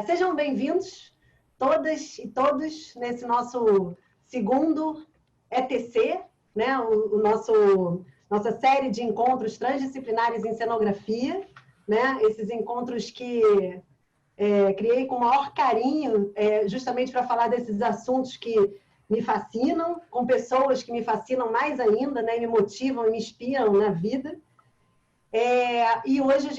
Sejam bem-vindos, todas e todos, nesse nosso segundo ETC, né? Nossa série de encontros transdisciplinares em cenografia, né? Esses encontros que criei com o maior carinho, justamente para falar desses assuntos que me fascinam, com pessoas que me fascinam mais ainda, né? Me motivam e me inspiram na vida. E hoje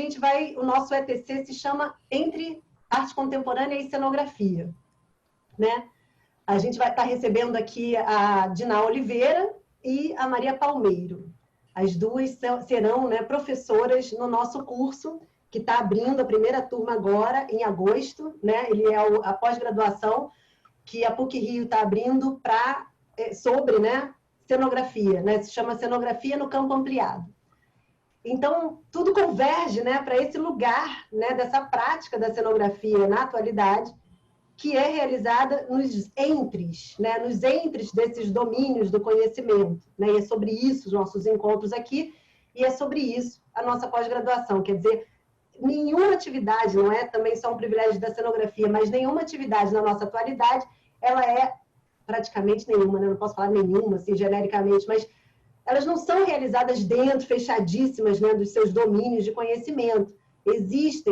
o nosso ETC se chama Entre Arte Contemporânea e Cenografia, né? A gente vai estar recebendo aqui a Diná Oliveira e a Maria Palmeiro. As duas serão, né, professoras no nosso curso, que está abrindo a primeira turma agora, em agosto, né? Ele é a pós-graduação que a PUC-Rio está abrindo sobre, né, cenografia, né? Se chama Cenografia no Campo Ampliado. Então, tudo converge, né, para esse lugar, né, dessa prática da cenografia na atualidade, que é realizada nos entres, né, nos entres desses domínios do conhecimento. Né, e é sobre isso os nossos encontros aqui, e é sobre isso a nossa pós-graduação. Quer dizer, nenhuma atividade, não é também só um privilégio da cenografia, mas nenhuma atividade na nossa atualidade, ela é praticamente nenhuma, né, não posso falar nenhuma, assim, genericamente, mas elas não são realizadas dentro, fechadíssimas, né, dos seus domínios de conhecimento. Existe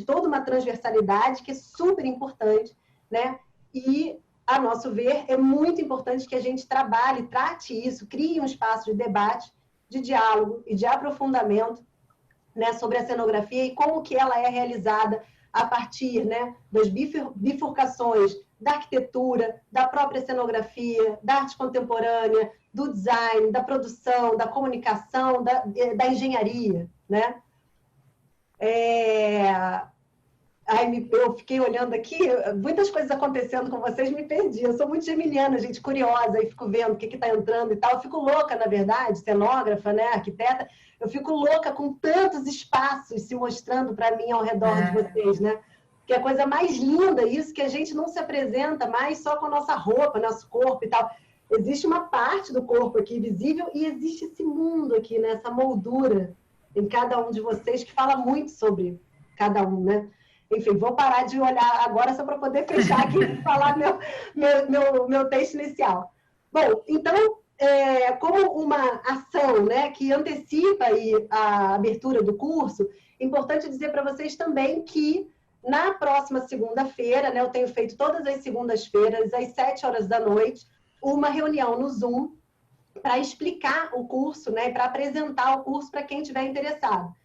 toda uma transversalidade que é super importante, né? E, a nosso ver, é muito importante que a gente trabalhe, trate isso, crie um espaço de debate, de diálogo e de aprofundamento, né, sobre a cenografia e como que ela é realizada a partir, né, das bifurcações da arquitetura, da própria cenografia, da arte contemporânea, do design, da produção, da comunicação, da engenharia, né? Eu fiquei olhando aqui, muitas coisas acontecendo com vocês, me perdi. Eu sou muito geminiana, gente, curiosa, e fico vendo o que está entrando e tal. Eu fico louca, na verdade, cenógrafa, né, arquiteta. Eu fico louca com tantos espaços se mostrando para mim ao redor de vocês, né? Que é a coisa mais linda isso, que a gente não se apresenta mais só com a nossa roupa, nosso corpo e tal. Existe uma parte do corpo aqui visível e existe esse mundo aqui, né? Essa moldura em cada um de vocês que fala muito sobre cada um, né? Enfim, vou parar de olhar agora só para poder fechar aqui e falar meu texto inicial. Bom, então, como uma ação, né, que antecipa aí a abertura do curso, importante dizer para vocês também que na próxima segunda-feira, né, eu tenho feito todas as segundas-feiras, às 7 horas da noite, uma reunião no Zoom para explicar o curso, né, para apresentar o curso para quem estiver interessado.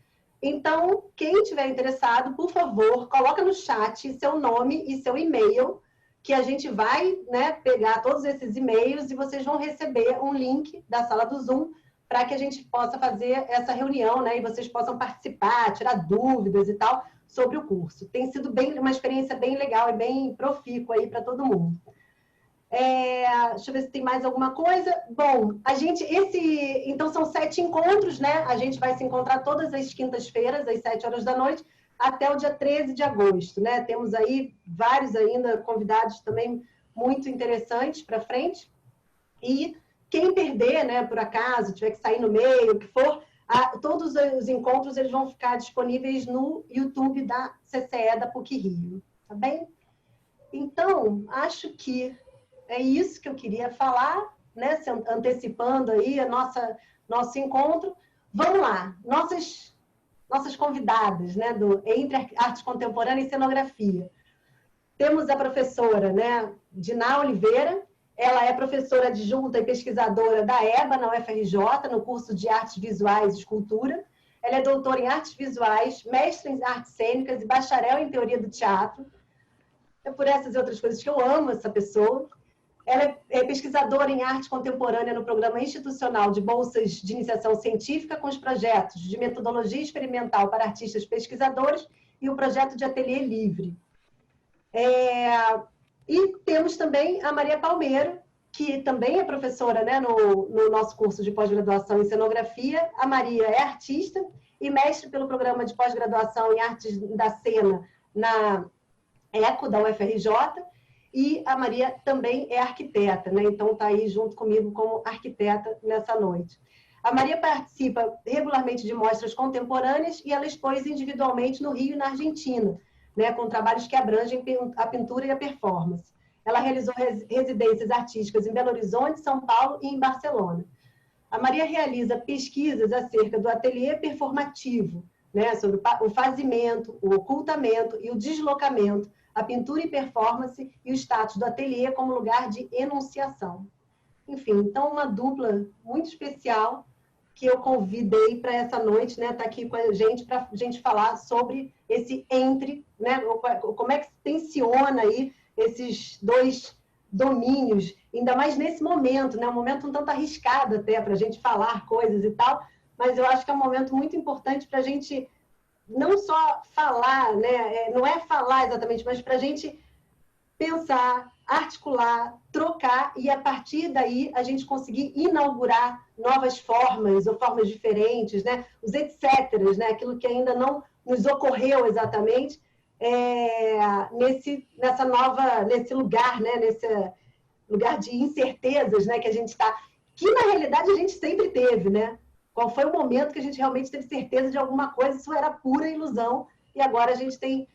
Então, quem estiver interessado, por favor, coloca no chat seu nome e seu e-mail, que a gente vai, né, pegar todos esses e-mails e vocês vão receber um link da sala do Zoom para que a gente possa fazer essa reunião, né, e vocês possam participar, tirar dúvidas e tal sobre o curso. Tem sido uma experiência bem legal e bem profícua aí para todo mundo. Deixa eu ver se tem mais alguma coisa. Bom, então são 7 encontros, né? A gente vai se encontrar todas as quintas-feiras, às 7 horas da noite, até o dia 13 de agosto, né? Temos aí vários ainda convidados também muito interessantes para frente. E quem perder, né, por acaso, tiver que sair no meio, o que for, todos os encontros eles vão ficar disponíveis no YouTube da CCE da PUC-Rio, tá bem? Então, acho que é isso que eu queria falar, né? Antecipando aí nosso encontro. Vamos lá, nossas convidadas, né? Entre Arte Contemporânea e Cenografia. Temos a professora, né, Diná Oliveira. Ela é professora adjunta e pesquisadora da EBA, na UFRJ, no curso de Artes Visuais e Escultura. Ela é doutora em Artes Visuais, mestre em Artes Cênicas e bacharel em Teoria do Teatro. É por essas e outras coisas que eu amo essa pessoa. Ela é pesquisadora em arte contemporânea no Programa Institucional de Bolsas de Iniciação Científica com os projetos de Metodologia Experimental para Artistas Pesquisadores e o projeto de Ateliê Livre. E temos também a Maria Palmeiro, que também é professora, né, no nosso curso de pós-graduação em cenografia. A Maria é artista e mestre pelo programa de pós-graduação em artes da cena na ECO da UFRJ. E a Maria também é arquiteta, né? Então está aí junto comigo como arquiteta nessa noite. A Maria participa regularmente de mostras contemporâneas e ela expôs individualmente no Rio e na Argentina. né, com trabalhos que abrangem a pintura e a performance. Ela realizou residências artísticas em Belo Horizonte, São Paulo e em Barcelona. A Maria realiza pesquisas acerca do ateliê performativo, né, sobre o fazimento, o ocultamento e o deslocamento, a pintura e performance e o status do ateliê como lugar de enunciação. Enfim, então uma dupla muito especial que eu convidei para essa noite, né, tá aqui com a gente para a gente falar sobre esse né, como é que tensiona aí esses dois domínios, ainda mais nesse momento, né, um momento um tanto arriscado até para a gente falar coisas e tal, mas eu acho que é um momento muito importante para a gente não só falar, né, não é falar exatamente, mas para a gente pensar, articular, trocar e a partir daí a gente conseguir inaugurar novas formas ou formas diferentes, né? Os etcéteras, né? Aquilo que ainda não nos ocorreu exatamente nesse lugar, né? Nesse lugar de incertezas, né? Que a gente está, que na realidade a gente sempre teve, né? Qual foi o momento que a gente realmente teve certeza de alguma coisa? Isso era pura ilusão e agora a gente tem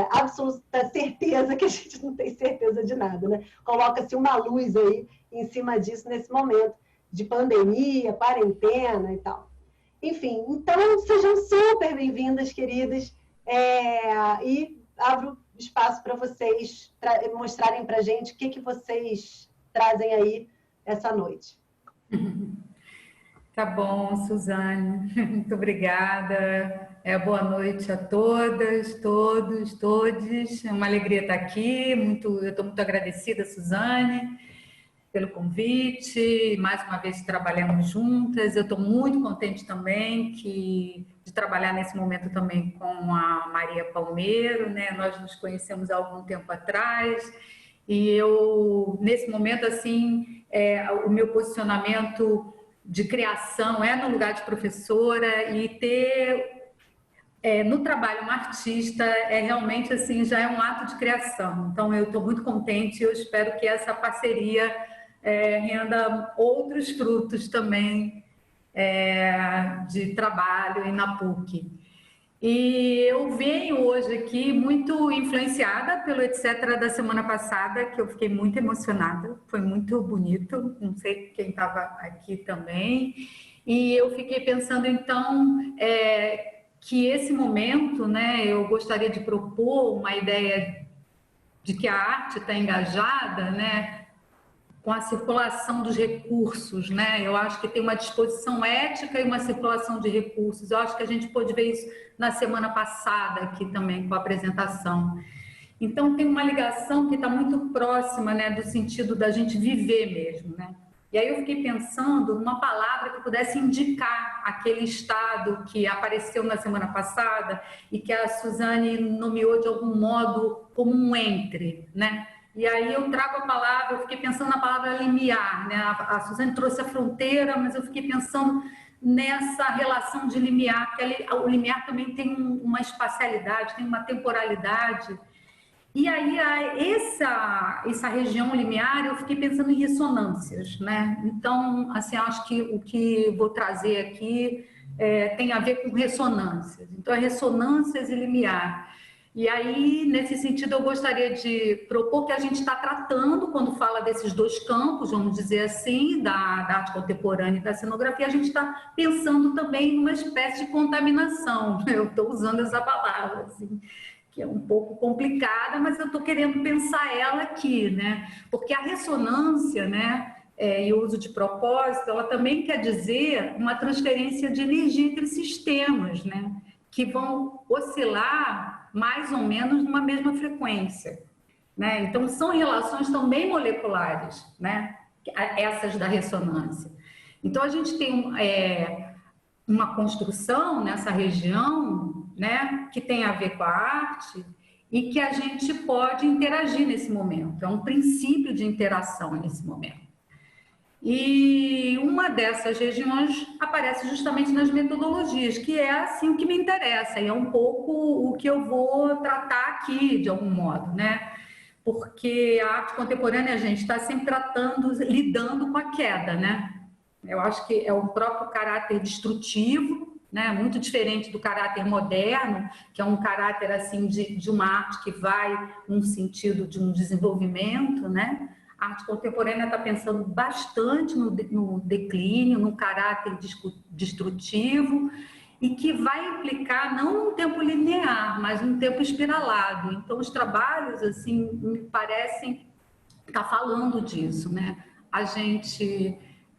absoluta certeza que a gente não tem certeza de nada, né? Coloca-se uma luz aí em cima disso nesse momento de pandemia, quarentena e tal. Enfim, então sejam super bem-vindas, queridas, e abro espaço para vocês mostrarem para a gente o que vocês trazem aí essa noite. Tá bom, Suzane, muito obrigada. Boa noite a todas, todos, todes. É uma alegria estar aqui. Eu estou muito agradecida, Suzane, pelo convite. Mais uma vez trabalhamos juntas. Eu estou muito contente também de trabalhar nesse momento também com a Maria Palmeiro, né? Nós nos conhecemos há algum tempo atrás e eu, nesse momento, assim, o meu posicionamento de criação no lugar de professora e ter no trabalho uma artista realmente assim já é um ato de criação. Então eu estou muito contente e eu espero que essa parceria renda outros frutos também de trabalho e na PUC. E eu venho hoje aqui muito influenciada pelo etc. da semana passada, que eu fiquei muito emocionada, foi muito bonito, não sei quem estava aqui também, e eu fiquei pensando então que esse momento, né, eu gostaria de propor uma ideia de que a arte está engajada, né, com a circulação dos recursos, né? Eu acho que tem uma disposição ética e uma circulação de recursos. Eu acho que a gente pôde ver isso na semana passada aqui também com a apresentação. Então tem uma ligação que está muito próxima, né, do sentido da gente viver mesmo, né? E aí eu fiquei pensando numa palavra que pudesse indicar aquele estado que apareceu na semana passada e que a Suzane nomeou de algum modo como um entre, né? E aí eu trago a palavra, eu fiquei pensando na palavra limiar, né? A Suzane trouxe a fronteira, mas eu fiquei pensando nessa relação de limiar, porque o limiar também tem uma espacialidade, tem uma temporalidade. E aí essa região limiar, eu fiquei pensando em ressonâncias, né? Então, assim, acho que o que vou trazer aqui tem a ver com ressonâncias. Então, ressonâncias e limiar. E aí, nesse sentido, eu gostaria de propor que a gente está tratando, quando fala desses dois campos, vamos dizer assim, da arte contemporânea e da cenografia, a gente está pensando também numa espécie de contaminação. Eu estou usando essa palavra, assim, que é um pouco complicada, mas eu estou querendo pensar ela aqui, né? Porque a ressonância, né, e o uso de propósito, ela também quer dizer uma transferência de energia entre sistemas, né, que vão oscilar mais ou menos numa mesma frequência, né? Então são relações também moleculares, né? Essas da ressonância. Então a gente tem uma construção nessa região, né, que tem a ver com a arte e que a gente pode interagir nesse momento. É um princípio de interação nesse momento. E uma dessas regiões aparece justamente nas metodologias, que é assim o que me interessa, e é um pouco o que eu vou tratar aqui, de algum modo, né? Porque a arte contemporânea, a gente está sempre lidando com a queda, né? Eu acho que é o próprio caráter destrutivo, né? Muito diferente do caráter moderno, que é um caráter assim de uma arte que vai num sentido de um desenvolvimento, né? A arte contemporânea está pensando bastante no declínio, no caráter destrutivo, e que vai implicar não um tempo linear, mas um tempo espiralado. Então, os trabalhos, assim, me parecem estar falando disso, né? A gente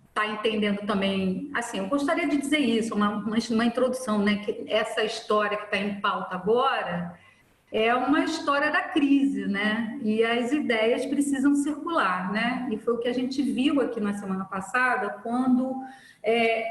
está entendendo também, assim, eu gostaria de dizer isso, uma introdução, né? Que essa história que está em pauta agora é uma história da crise, né? E as ideias precisam circular, né? E foi o que a gente viu aqui na semana passada, quando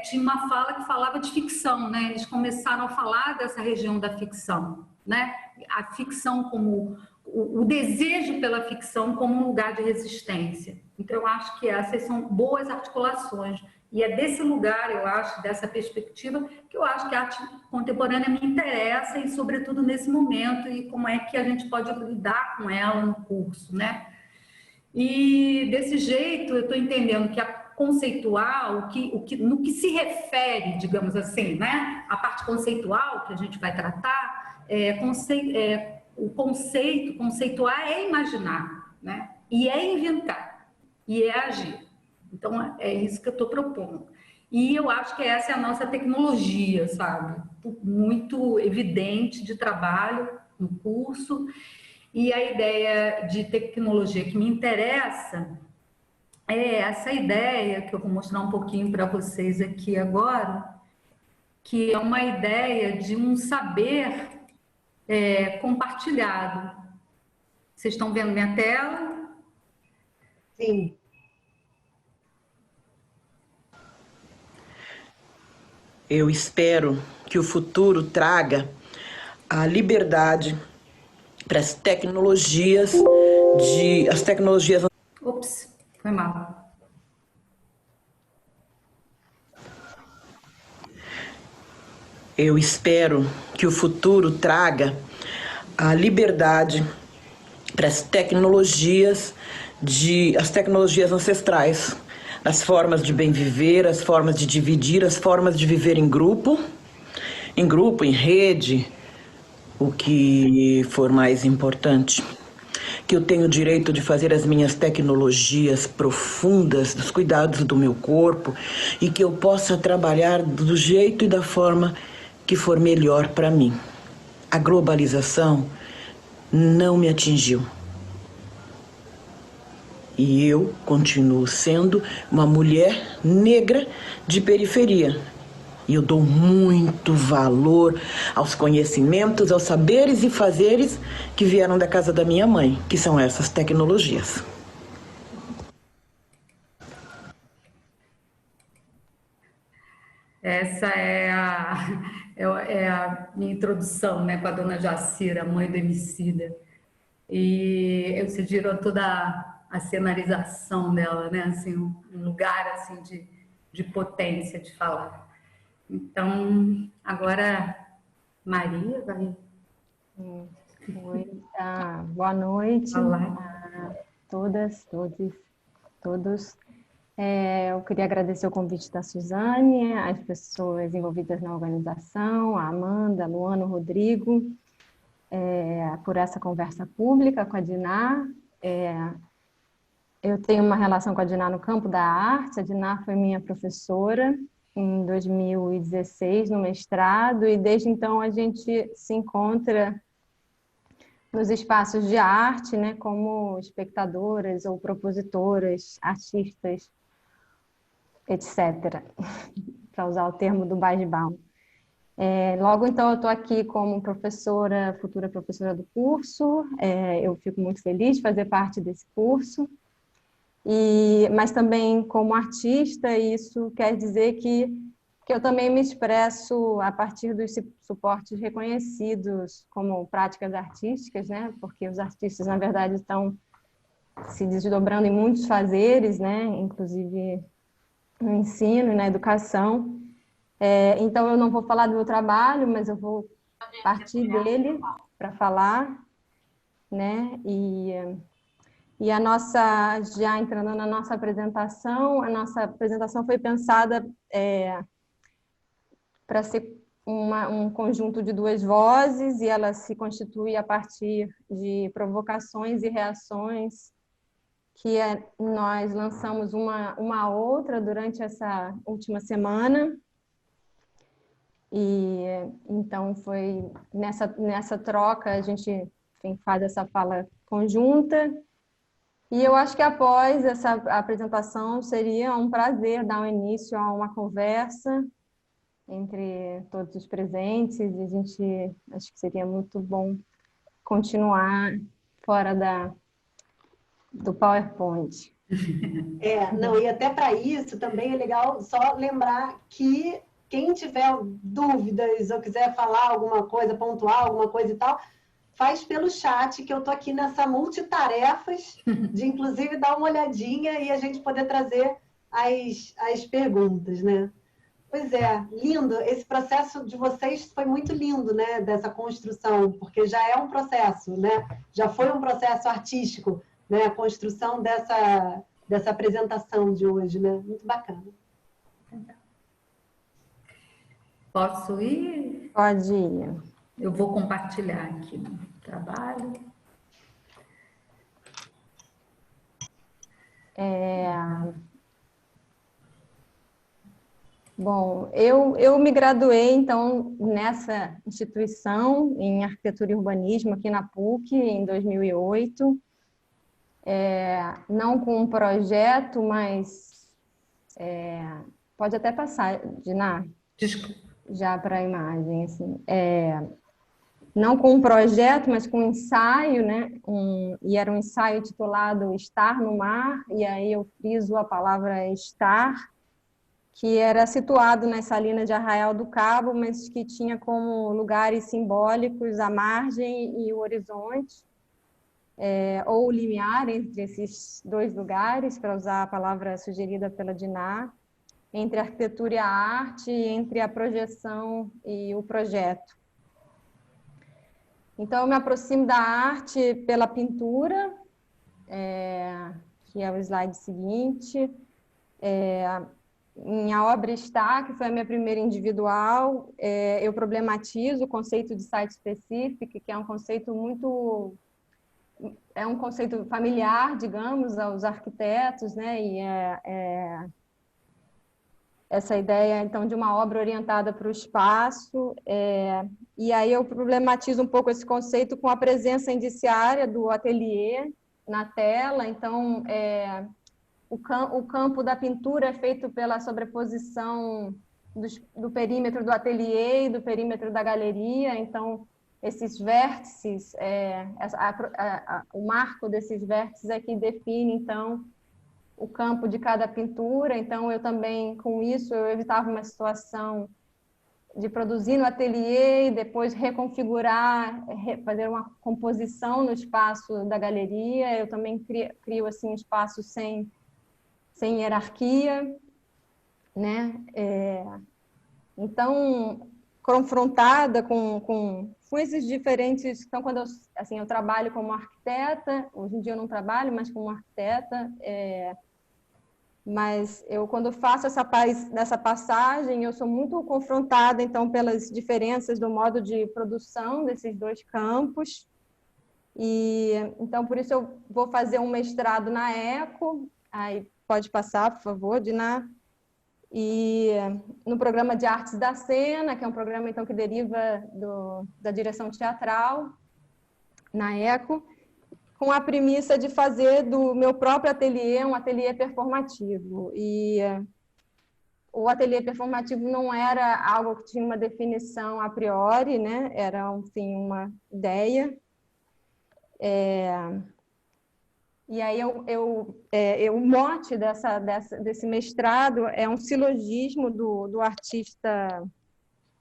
tinha uma fala que falava de ficção, né? Eles começaram a falar dessa região da ficção, né? A ficção como o desejo pela ficção como um lugar de resistência. Então, eu acho que essas são boas articulações. E é desse lugar, eu acho, dessa perspectiva, que eu acho que a arte contemporânea me interessa, e sobretudo nesse momento, e como é que a gente pode lidar com ela no curso, né? E desse jeito, eu estou entendendo que a conceitual, no que se refere, digamos assim, né? A parte conceitual que a gente vai tratar, o conceituar é imaginar, né? E é inventar, e é agir. Então, é isso que eu estou propondo. E eu acho que essa é a nossa tecnologia, sabe? Muito evidente de trabalho no curso. E a ideia de tecnologia que me interessa é essa ideia que eu vou mostrar um pouquinho para vocês aqui agora, que é uma ideia de um saber compartilhado. Vocês estão vendo minha tela? Sim. Eu espero que o futuro traga a liberdade para as tecnologias Ops, foi mal. Eu espero que o futuro traga a liberdade para as tecnologias ancestrais, as formas de bem viver, as formas de dividir, as formas de viver em grupo, em rede, o que for mais importante. Que eu tenho o direito de fazer as minhas tecnologias profundas, dos cuidados do meu corpo, e que eu possa trabalhar do jeito e da forma que for melhor para mim. A globalização não me atingiu. E eu continuo sendo uma mulher negra de periferia. E eu dou muito valor aos conhecimentos, aos saberes e fazeres que vieram da casa da minha mãe, que são essas tecnologias. Essa é a minha introdução, né, com a dona Jacira, mãe do Emicida. E vocês viram toda a cenarização dela, né, assim, um lugar assim de potência de falar. Então, agora, Maria vai... Oi, boa noite a todas, todos. Eu queria agradecer o convite da Suzane, as pessoas envolvidas na organização, a Amanda, a Luana, o Rodrigo, por essa conversa pública com a Diná. Eu tenho uma relação com a Diná no campo da arte. A Diná foi minha professora em 2016 no mestrado, e desde então a gente se encontra nos espaços de arte, né, como espectadoras ou propositoras, artistas, etc., para usar o termo do Bajbaum. Logo, então, eu estou aqui como professora, futura professora do curso. Eu fico muito feliz de fazer parte desse curso, mas também como artista. Isso quer dizer que eu também me expresso a partir dos suportes reconhecidos como práticas artísticas, né? Porque os artistas, na verdade, estão se desdobrando em muitos fazeres, né? Inclusive no ensino e na educação. Então, eu não vou falar do meu trabalho, mas eu vou partir dele para falar, né? E a nossa, já entrando na nossa apresentação, a nossa apresentação foi pensada para ser um conjunto de duas vozes e ela se constitui a partir de provocações e reações que nós lançamos uma outra durante essa última semana. E então foi nessa troca a gente, enfim, faz essa fala conjunta. E eu acho que após essa apresentação seria um prazer dar um início a uma conversa entre todos os presentes, e a gente acho que seria muito bom continuar fora do PowerPoint. Não, e até para isso também é legal só lembrar que quem tiver dúvidas ou quiser falar alguma coisa, pontuar alguma coisa e tal, faz pelo chat, que eu estou aqui nessa multitarefas de, inclusive, dar uma olhadinha e a gente poder trazer as perguntas, né? Pois é, lindo. Esse processo de vocês foi muito lindo, né? Dessa construção, porque já é um processo, né? Já foi um processo artístico, né? A construção dessa apresentação de hoje, né? Muito bacana. Posso ir? Pode ir. Eu vou compartilhar aqui no trabalho. Bom, eu me graduei, então, nessa instituição em arquitetura e urbanismo aqui na PUC, em 2008. Não com um projeto, mas pode até passar, Diná, já para a imagem. Assim. Não com um projeto, mas com um ensaio, né? E era um ensaio titulado Estar no Mar, e aí eu friso a palavra estar, que era situado na salina de Arraial do Cabo, mas que tinha como lugares simbólicos a margem e o horizonte, ou o limiar entre esses dois lugares, para usar a palavra sugerida pela Diná, entre a arquitetura e a arte, entre a projeção e o projeto. Então, eu me aproximo da arte pela pintura, que é o slide seguinte. Minha obra Está, que foi a minha primeira individual, eu problematizo o conceito de site specific, que é um conceito um conceito familiar, digamos, aos arquitetos, né? E essa ideia, então, de uma obra orientada para o espaço. E aí eu problematizo um pouco esse conceito com a presença indiciária do ateliê na tela. Então, o campo da pintura é feito pela sobreposição do perímetro do ateliê e do perímetro da galeria. Então, esses vértices, o marco desses vértices é que define, então, o campo de cada pintura. Então, eu também, com isso, eu evitava uma situação de produzir no ateliê e depois reconfigurar, fazer uma composição no espaço da galeria. Eu também crio assim, um espaço sem hierarquia, né? Então, confrontada com esses diferentes... Então, quando eu trabalho como arquiteta, hoje em dia eu não trabalho mais como arquiteta, mas quando faço essa passagem, eu sou muito confrontada, então, pelas diferenças do modo de produção desses dois campos. E, então, por isso eu vou fazer um mestrado na ECO. Aí, pode passar, por favor, Diná. E no programa de Artes da Cena, que é um programa, então, que deriva da direção teatral, na ECO, com a premissa de fazer do meu próprio ateliê um ateliê performativo. E o ateliê performativo não era algo que tinha uma definição a priori, né? Era, enfim, uma ideia. E aí o mote desse mestrado é um silogismo do artista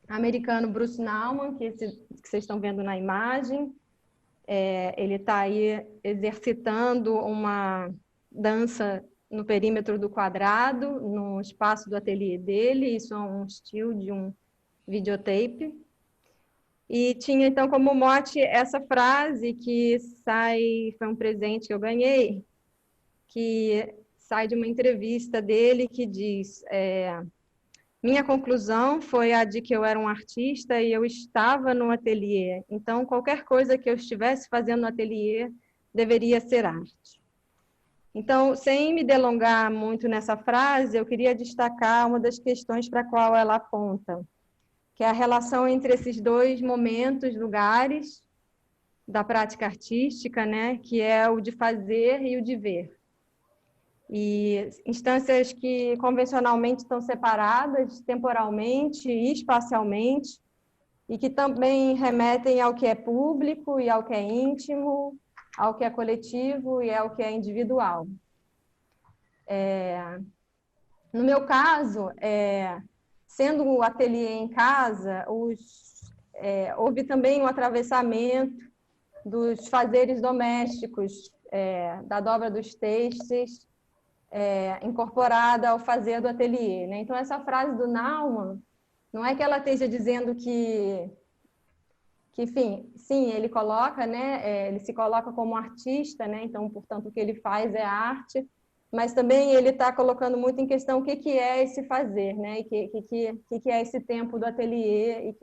americano Bruce Nauman, que vocês estão vendo na imagem. Ele está aí exercitando uma dança no perímetro do quadrado, no espaço do ateliê dele. Isso é um estilo de um videotape. E tinha, então, como mote essa frase que foi um presente que eu ganhei, que sai de uma entrevista dele, que diz: Minha conclusão foi a de que eu era um artista e eu estava no ateliê. Então, qualquer coisa que eu estivesse fazendo no ateliê deveria ser arte. Então, sem me delongar muito nessa frase, eu queria destacar uma das questões para a qual ela aponta, que é a relação entre esses dois momentos, lugares da prática artística, né, que é o de fazer e o de ver. E instâncias que convencionalmente estão separadas temporalmente e espacialmente, e que também remetem ao que é público e ao que é íntimo, ao que é coletivo e ao que é individual. No meu caso, sendo o ateliê em casa, houve também um atravessamento dos fazeres domésticos, da dobra dos textos, incorporada ao fazer do ateliê, né? Então, essa frase do Naumann, não é que ela esteja dizendo que enfim, sim, ele coloca, né? Ele se coloca como artista, né? Então, portanto, o que ele faz é arte, mas também ele está colocando muito em questão o que é esse fazer, né? E o que é esse tempo do ateliê e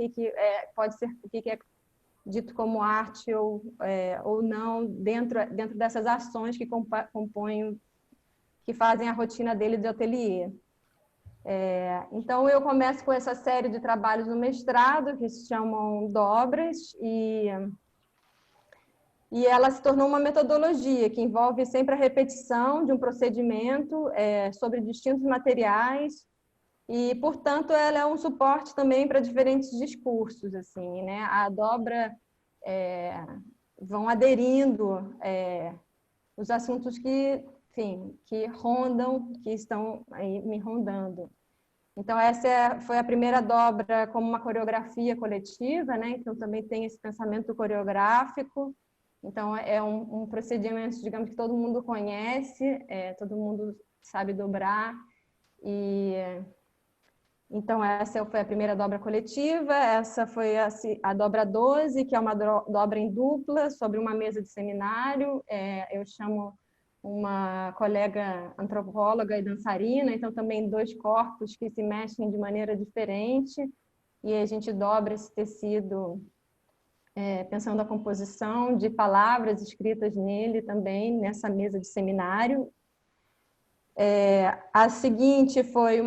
pode ser o que é dito como arte ou não dentro dessas ações que compõem, que fazem a rotina dele de ateliê. Então, eu começo com essa série de trabalhos no mestrado, que se chamam dobras, e ela se tornou uma metodologia que envolve sempre a repetição de um procedimento sobre distintos materiais, e, portanto, ela é um suporte também para diferentes discursos, assim, né? A dobra vão aderindo os assuntos que rondam, que estão aí me rondando. Então, essa foi a primeira dobra como uma coreografia coletiva, né? Então, também tem esse pensamento coreográfico. Então, é um procedimento, digamos, que todo mundo conhece, todo mundo sabe dobrar. Então, essa foi a primeira dobra coletiva. Essa foi a dobra 12, que é uma dobra em dupla, sobre uma mesa de seminário. Eu chamo uma colega antropóloga e dançarina, então também dois corpos que se mexem de maneira diferente, e a gente dobra esse tecido pensando a composição de palavras escritas nele também, nessa mesa de seminário. A seguinte foi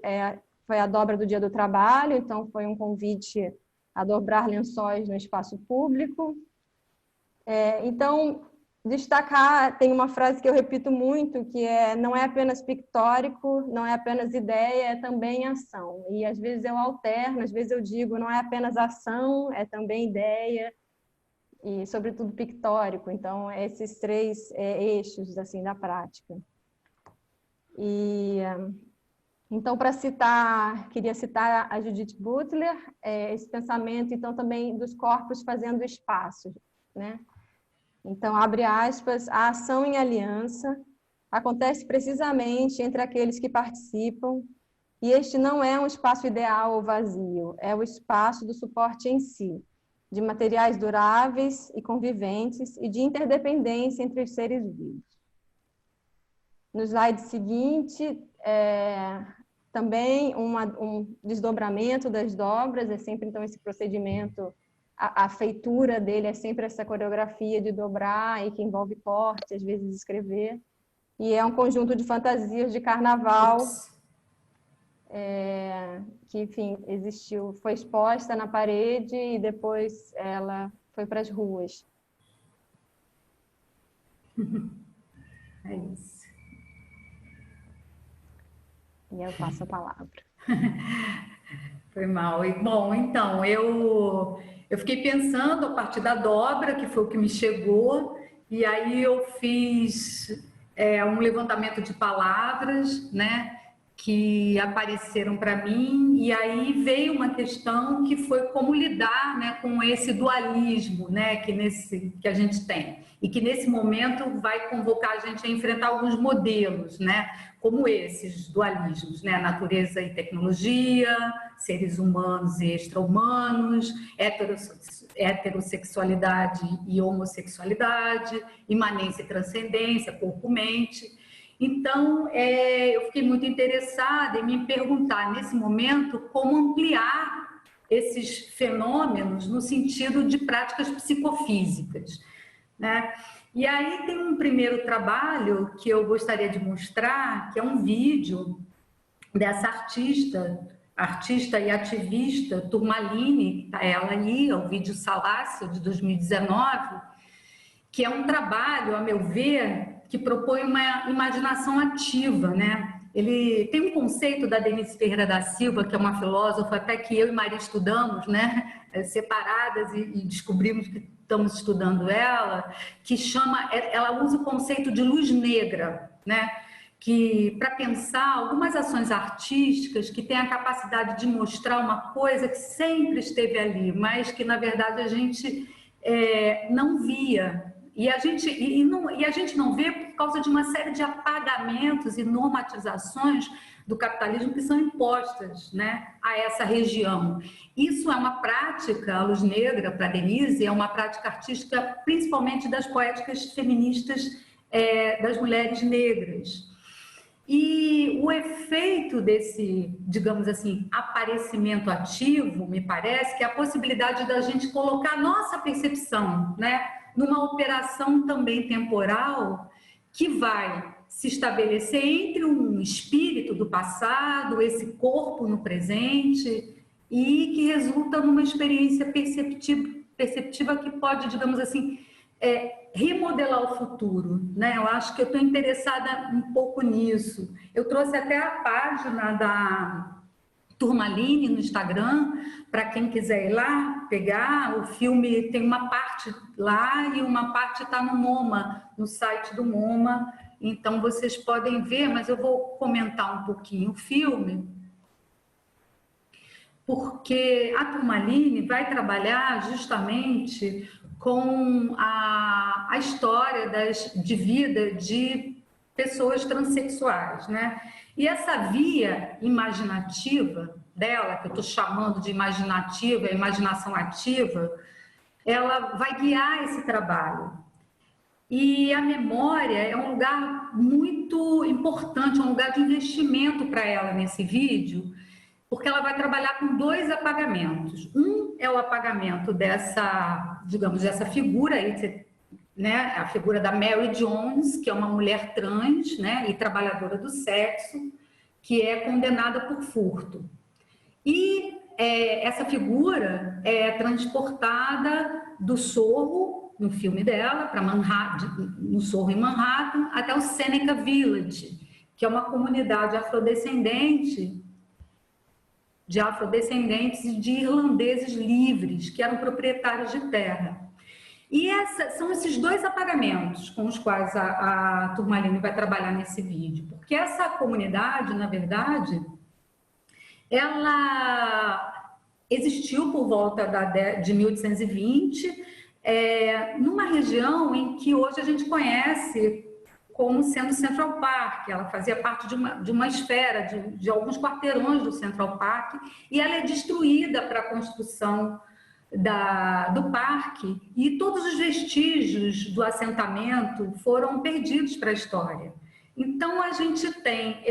a dobra do Dia do Trabalho, então foi um convite a dobrar lençóis no espaço público. Então, destacar, tem uma frase que eu repito muito, que não é apenas pictórico, não é apenas ideia, é também ação. E às vezes eu alterno, às vezes eu digo, não é apenas ação, é também ideia, e sobretudo pictórico. Então, esses três eixos assim, da prática. Então, queria citar a Judith Butler, esse pensamento, então, também dos corpos fazendo espaço, né? Então, abre aspas, a ação em aliança acontece precisamente entre aqueles que participam, e este não é um espaço ideal ou vazio, é o espaço do suporte em si, de materiais duráveis e conviventes e de interdependência entre os seres vivos. No slide seguinte, também um desdobramento das dobras, é sempre então esse procedimento. A feitura dele é sempre essa coreografia de dobrar e que envolve corte, às vezes escrever. E é um conjunto de fantasias de carnaval que, enfim, existiu, foi exposta na parede e depois ela foi para as ruas. É isso. E eu passo a palavra. Foi mal. Bom, então, eu fiquei pensando a partir da dobra, que foi o que me chegou, e aí eu fiz um levantamento de palavras, né, que apareceram para mim, e aí veio uma questão que foi como lidar, né, com esse dualismo, né, que a gente tem, e que nesse momento vai convocar a gente a enfrentar alguns modelos, né, como esses dualismos, né, natureza e tecnologia, seres humanos e extra-humanos, heterossexualidade e homossexualidade, imanência e transcendência, corpo-mente. Então, eu fiquei muito interessada em me perguntar, nesse momento, como ampliar esses fenômenos no sentido de práticas psicofísicas, né? E aí tem um primeiro trabalho que eu gostaria de mostrar, que é um vídeo dessa artista e ativista Turmalini, está ela ali, é o vídeo Salácio, de 2019, que é um trabalho, a meu ver, que propõe uma imaginação ativa, né? Ele tem um conceito da Denise Ferreira da Silva, que é uma filósofa, até que eu e Maria estudamos, né? Separadas, e descobrimos que estamos estudando ela, que ela usa o conceito de luz negra, né? Que para pensar algumas ações artísticas que têm a capacidade de mostrar uma coisa que sempre esteve ali, mas que na verdade a gente não via. E a gente não vê por causa de uma série de apagamentos e normatizações do capitalismo que são impostas, né, a essa região. Isso é uma prática, a luz negra, para Denise, é uma prática artística principalmente das poéticas feministas, das mulheres negras. E o efeito desse, digamos assim, aparecimento ativo, me parece, que é a possibilidade da gente colocar a nossa percepção, né, numa operação também temporal que vai se estabelecer entre um espírito do passado, esse corpo no presente, e que resulta numa experiência perceptiva que pode, digamos assim, remodelar o futuro, né? Eu acho que eu estou interessada um pouco nisso. Eu trouxe até a página da Turmalini no Instagram, para quem quiser ir lá pegar. O filme tem uma parte lá e uma parte está no MoMA, no site do MoMA. Então vocês podem ver, mas eu vou comentar um pouquinho o filme, porque a Turmalini vai trabalhar justamente com a história de vida de pessoas transexuais, né? E essa via imaginativa dela, que eu estou chamando de imaginativa, imaginação ativa, ela vai guiar esse trabalho. E a memória é um lugar muito importante, um lugar de investimento para ela nesse vídeo, porque ela vai trabalhar com 2 apagamentos. Um é o apagamento dessa, digamos, dessa figura aí, né, a figura da Mary Jones, que é uma mulher trans, né, e trabalhadora do sexo, que é condenada por furto. E essa figura é transportada do Sorro, no filme dela, para Manhattan, no Sorro em Manhattan, até o Seneca Village, que é uma comunidade afrodescendente e de irlandeses livres, que eram proprietários de terra. E são esses 2 apagamentos com os quais a Turmalini vai trabalhar nesse vídeo, porque essa comunidade, na verdade, ela existiu por volta de 1820, numa região em que hoje a gente conhece como sendo Central Park. Ela fazia parte de uma esfera, de alguns quarteirões do Central Park, e ela é destruída para a construção do parque, e todos os vestígios do assentamento foram perdidos para a história. Então, a gente tem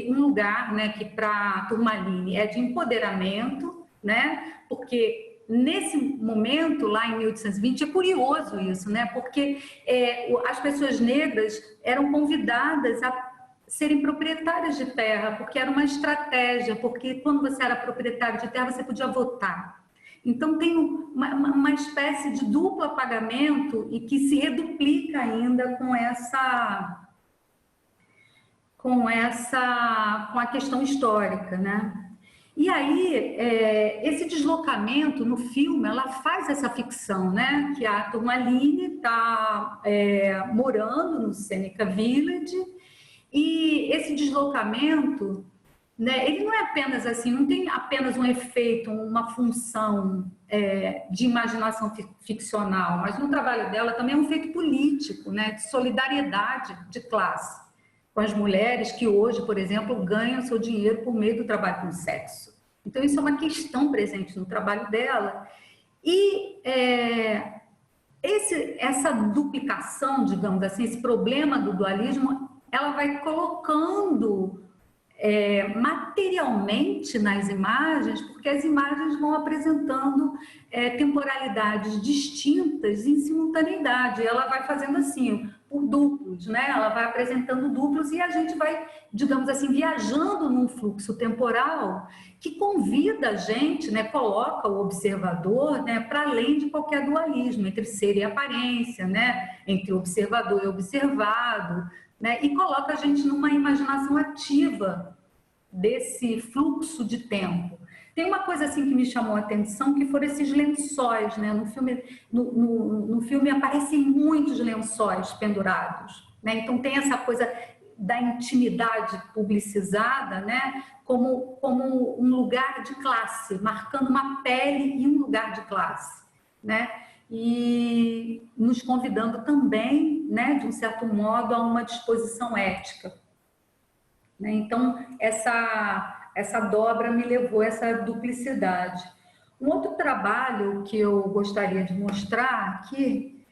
um lugar, né, que para Turmalini é de empoderamento, né, porque nesse momento, lá em 1820, é curioso isso, né, porque as pessoas negras eram convidadas a serem proprietárias de terra, porque era uma estratégia, porque quando você era proprietário de terra, você podia votar. Então, tem uma espécie de duplo apagamento e que se reduplica ainda com a questão histórica, né? E aí, esse deslocamento no filme, ela faz essa ficção, né? Que a Turmalini está morando no Seneca Village, e esse deslocamento, né, ele não é apenas assim, não tem apenas um efeito, uma função de imaginação ficcional, mas no trabalho dela também é um efeito político, né, de solidariedade de classe com as mulheres que hoje, por exemplo, ganham seu dinheiro por meio do trabalho com sexo. Então, isso é uma questão presente no trabalho dela. E essa duplicação, digamos assim, esse problema do dualismo, ela vai colocando materialmente nas imagens, porque as imagens vão apresentando temporalidades distintas em simultaneidade. Ela vai fazendo assim, por duplos, né? Ela vai apresentando duplos e a gente vai, digamos assim, viajando num fluxo temporal que convida a gente, né? Coloca o observador, né? Para além de qualquer dualismo entre ser e aparência, né? Entre observador e observado, né? E coloca a gente numa imaginação ativa desse fluxo de tempo. Tem uma coisa assim que me chamou a atenção, que foram esses lençóis, né? No filme aparecem muitos lençóis pendurados, né? Então tem essa coisa da intimidade publicizada, né? Como um lugar de classe, marcando uma pele e um lugar de classe, né? E nos convidando também, né, de um certo modo, a uma disposição ética. Né? Então, essa dobra me levou a essa duplicidade. Um outro trabalho que eu gostaria de mostrar aqui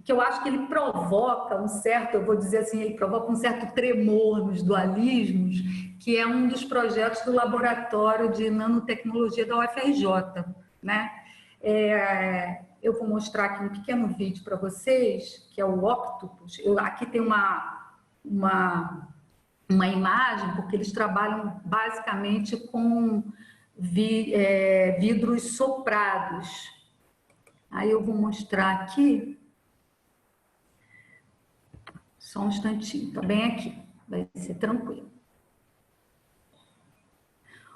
que eu acho que ele provoca um certo, eu vou dizer assim, ele provoca um certo tremor nos dualismos, que é um dos projetos do Laboratório de Nanotecnologia da UFRJ, né? Eu vou mostrar aqui um pequeno vídeo para vocês, que é o Octopus. Aqui tem uma imagem, porque eles trabalham basicamente com vidros soprados. Aí eu vou mostrar aqui, só um instantinho, tá bem aqui, vai ser tranquilo.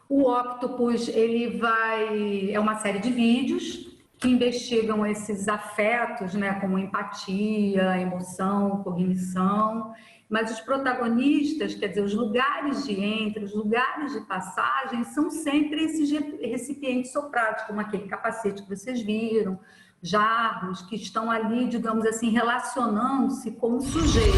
O Octopus, é uma série de vídeos que investigam esses afetos, né, como empatia, emoção, cognição, mas os protagonistas, quer dizer, os lugares de entre, os lugares de passagem, são sempre esses recipientes soprados, como aquele capacete que vocês viram, jarros, que estão ali, digamos assim, relacionando-se com o sujeito.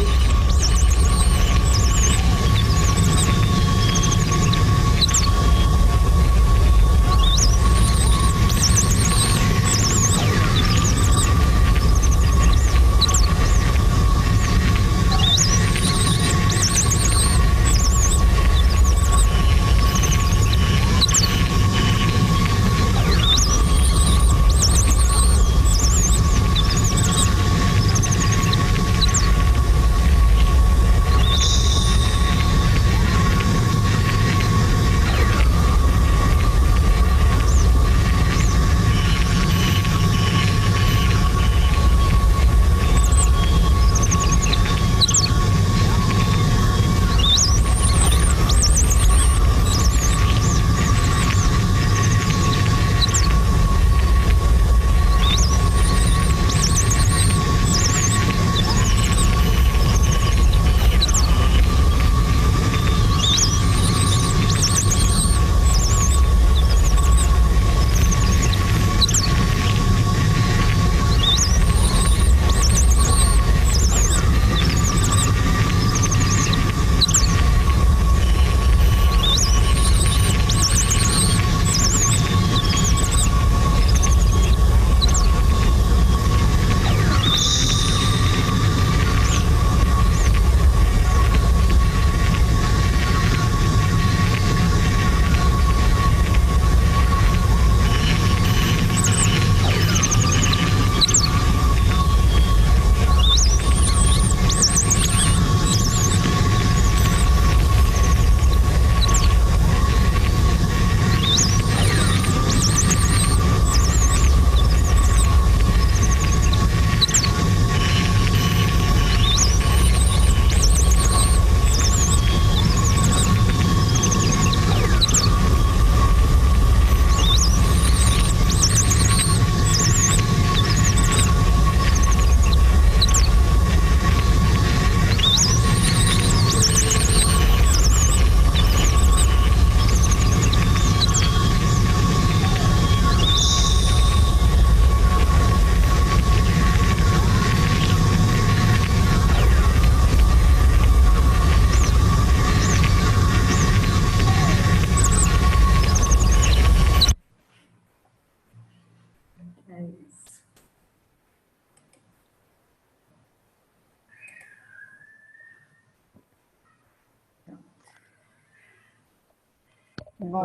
Bom,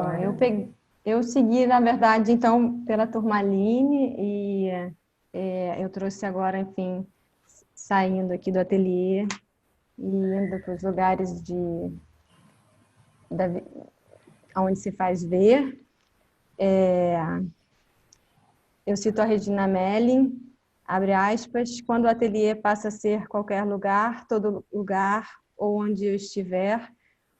eu segui, na verdade, então, pela Turmaline e eu trouxe agora, enfim, saindo aqui do ateliê e indo para os lugares onde se faz ver. Eu cito a Regina Melling, abre aspas, quando o ateliê passa a ser qualquer lugar, todo lugar, ou onde eu estiver,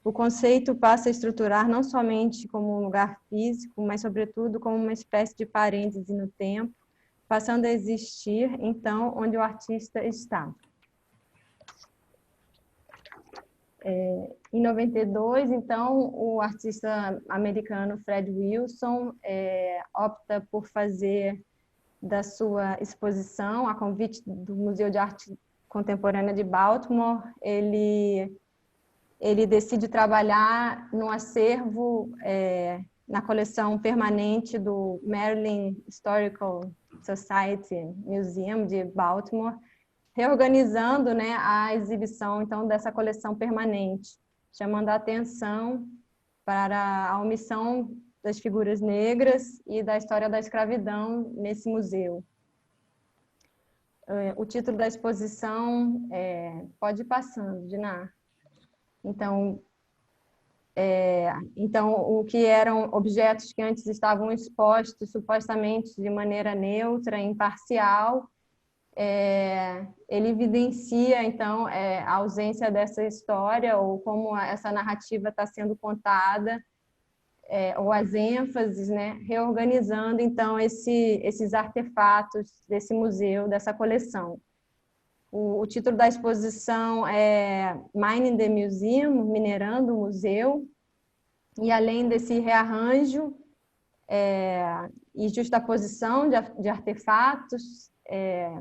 o conceito passa a estruturar não somente como um lugar físico, mas, sobretudo, como uma espécie de parêntese no tempo, passando a existir, então, onde o artista está. Em 92, então, o artista americano Fred Wilson opta por fazer da sua exposição, a convite do Museu de Arte Contemporânea de Baltimore, ele decide trabalhar no acervo, na coleção permanente do Maryland Historical Society Museum de Baltimore, reorganizando, né, a exibição, então, dessa coleção permanente, chamando a atenção para a omissão das figuras negras e da história da escravidão nesse museu. O título da exposição pode ir passando, Diná. Então, o que eram objetos que antes estavam expostos supostamente de maneira neutra, imparcial, ele evidencia, então, a ausência dessa história ou como essa narrativa está sendo contada, ou as ênfases, né, reorganizando, então, esses artefatos desse museu, dessa coleção. O título da exposição é Mining the Museum, Minerando o Museu, e além desse rearranjo e justaposição de artefatos,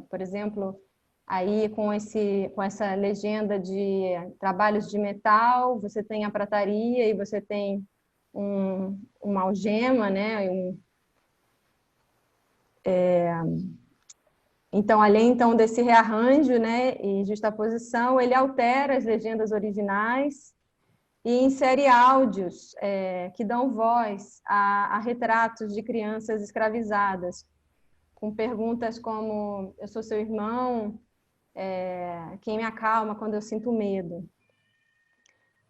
por exemplo, aí com essa legenda de trabalhos de metal, você tem a prataria e você tem uma algema, né? Então, além então desse rearranjo, né, e justaposição, ele altera as legendas originais e insere áudios que dão voz a retratos de crianças escravizadas, com perguntas como: eu sou seu irmão, quem me acalma quando eu sinto medo.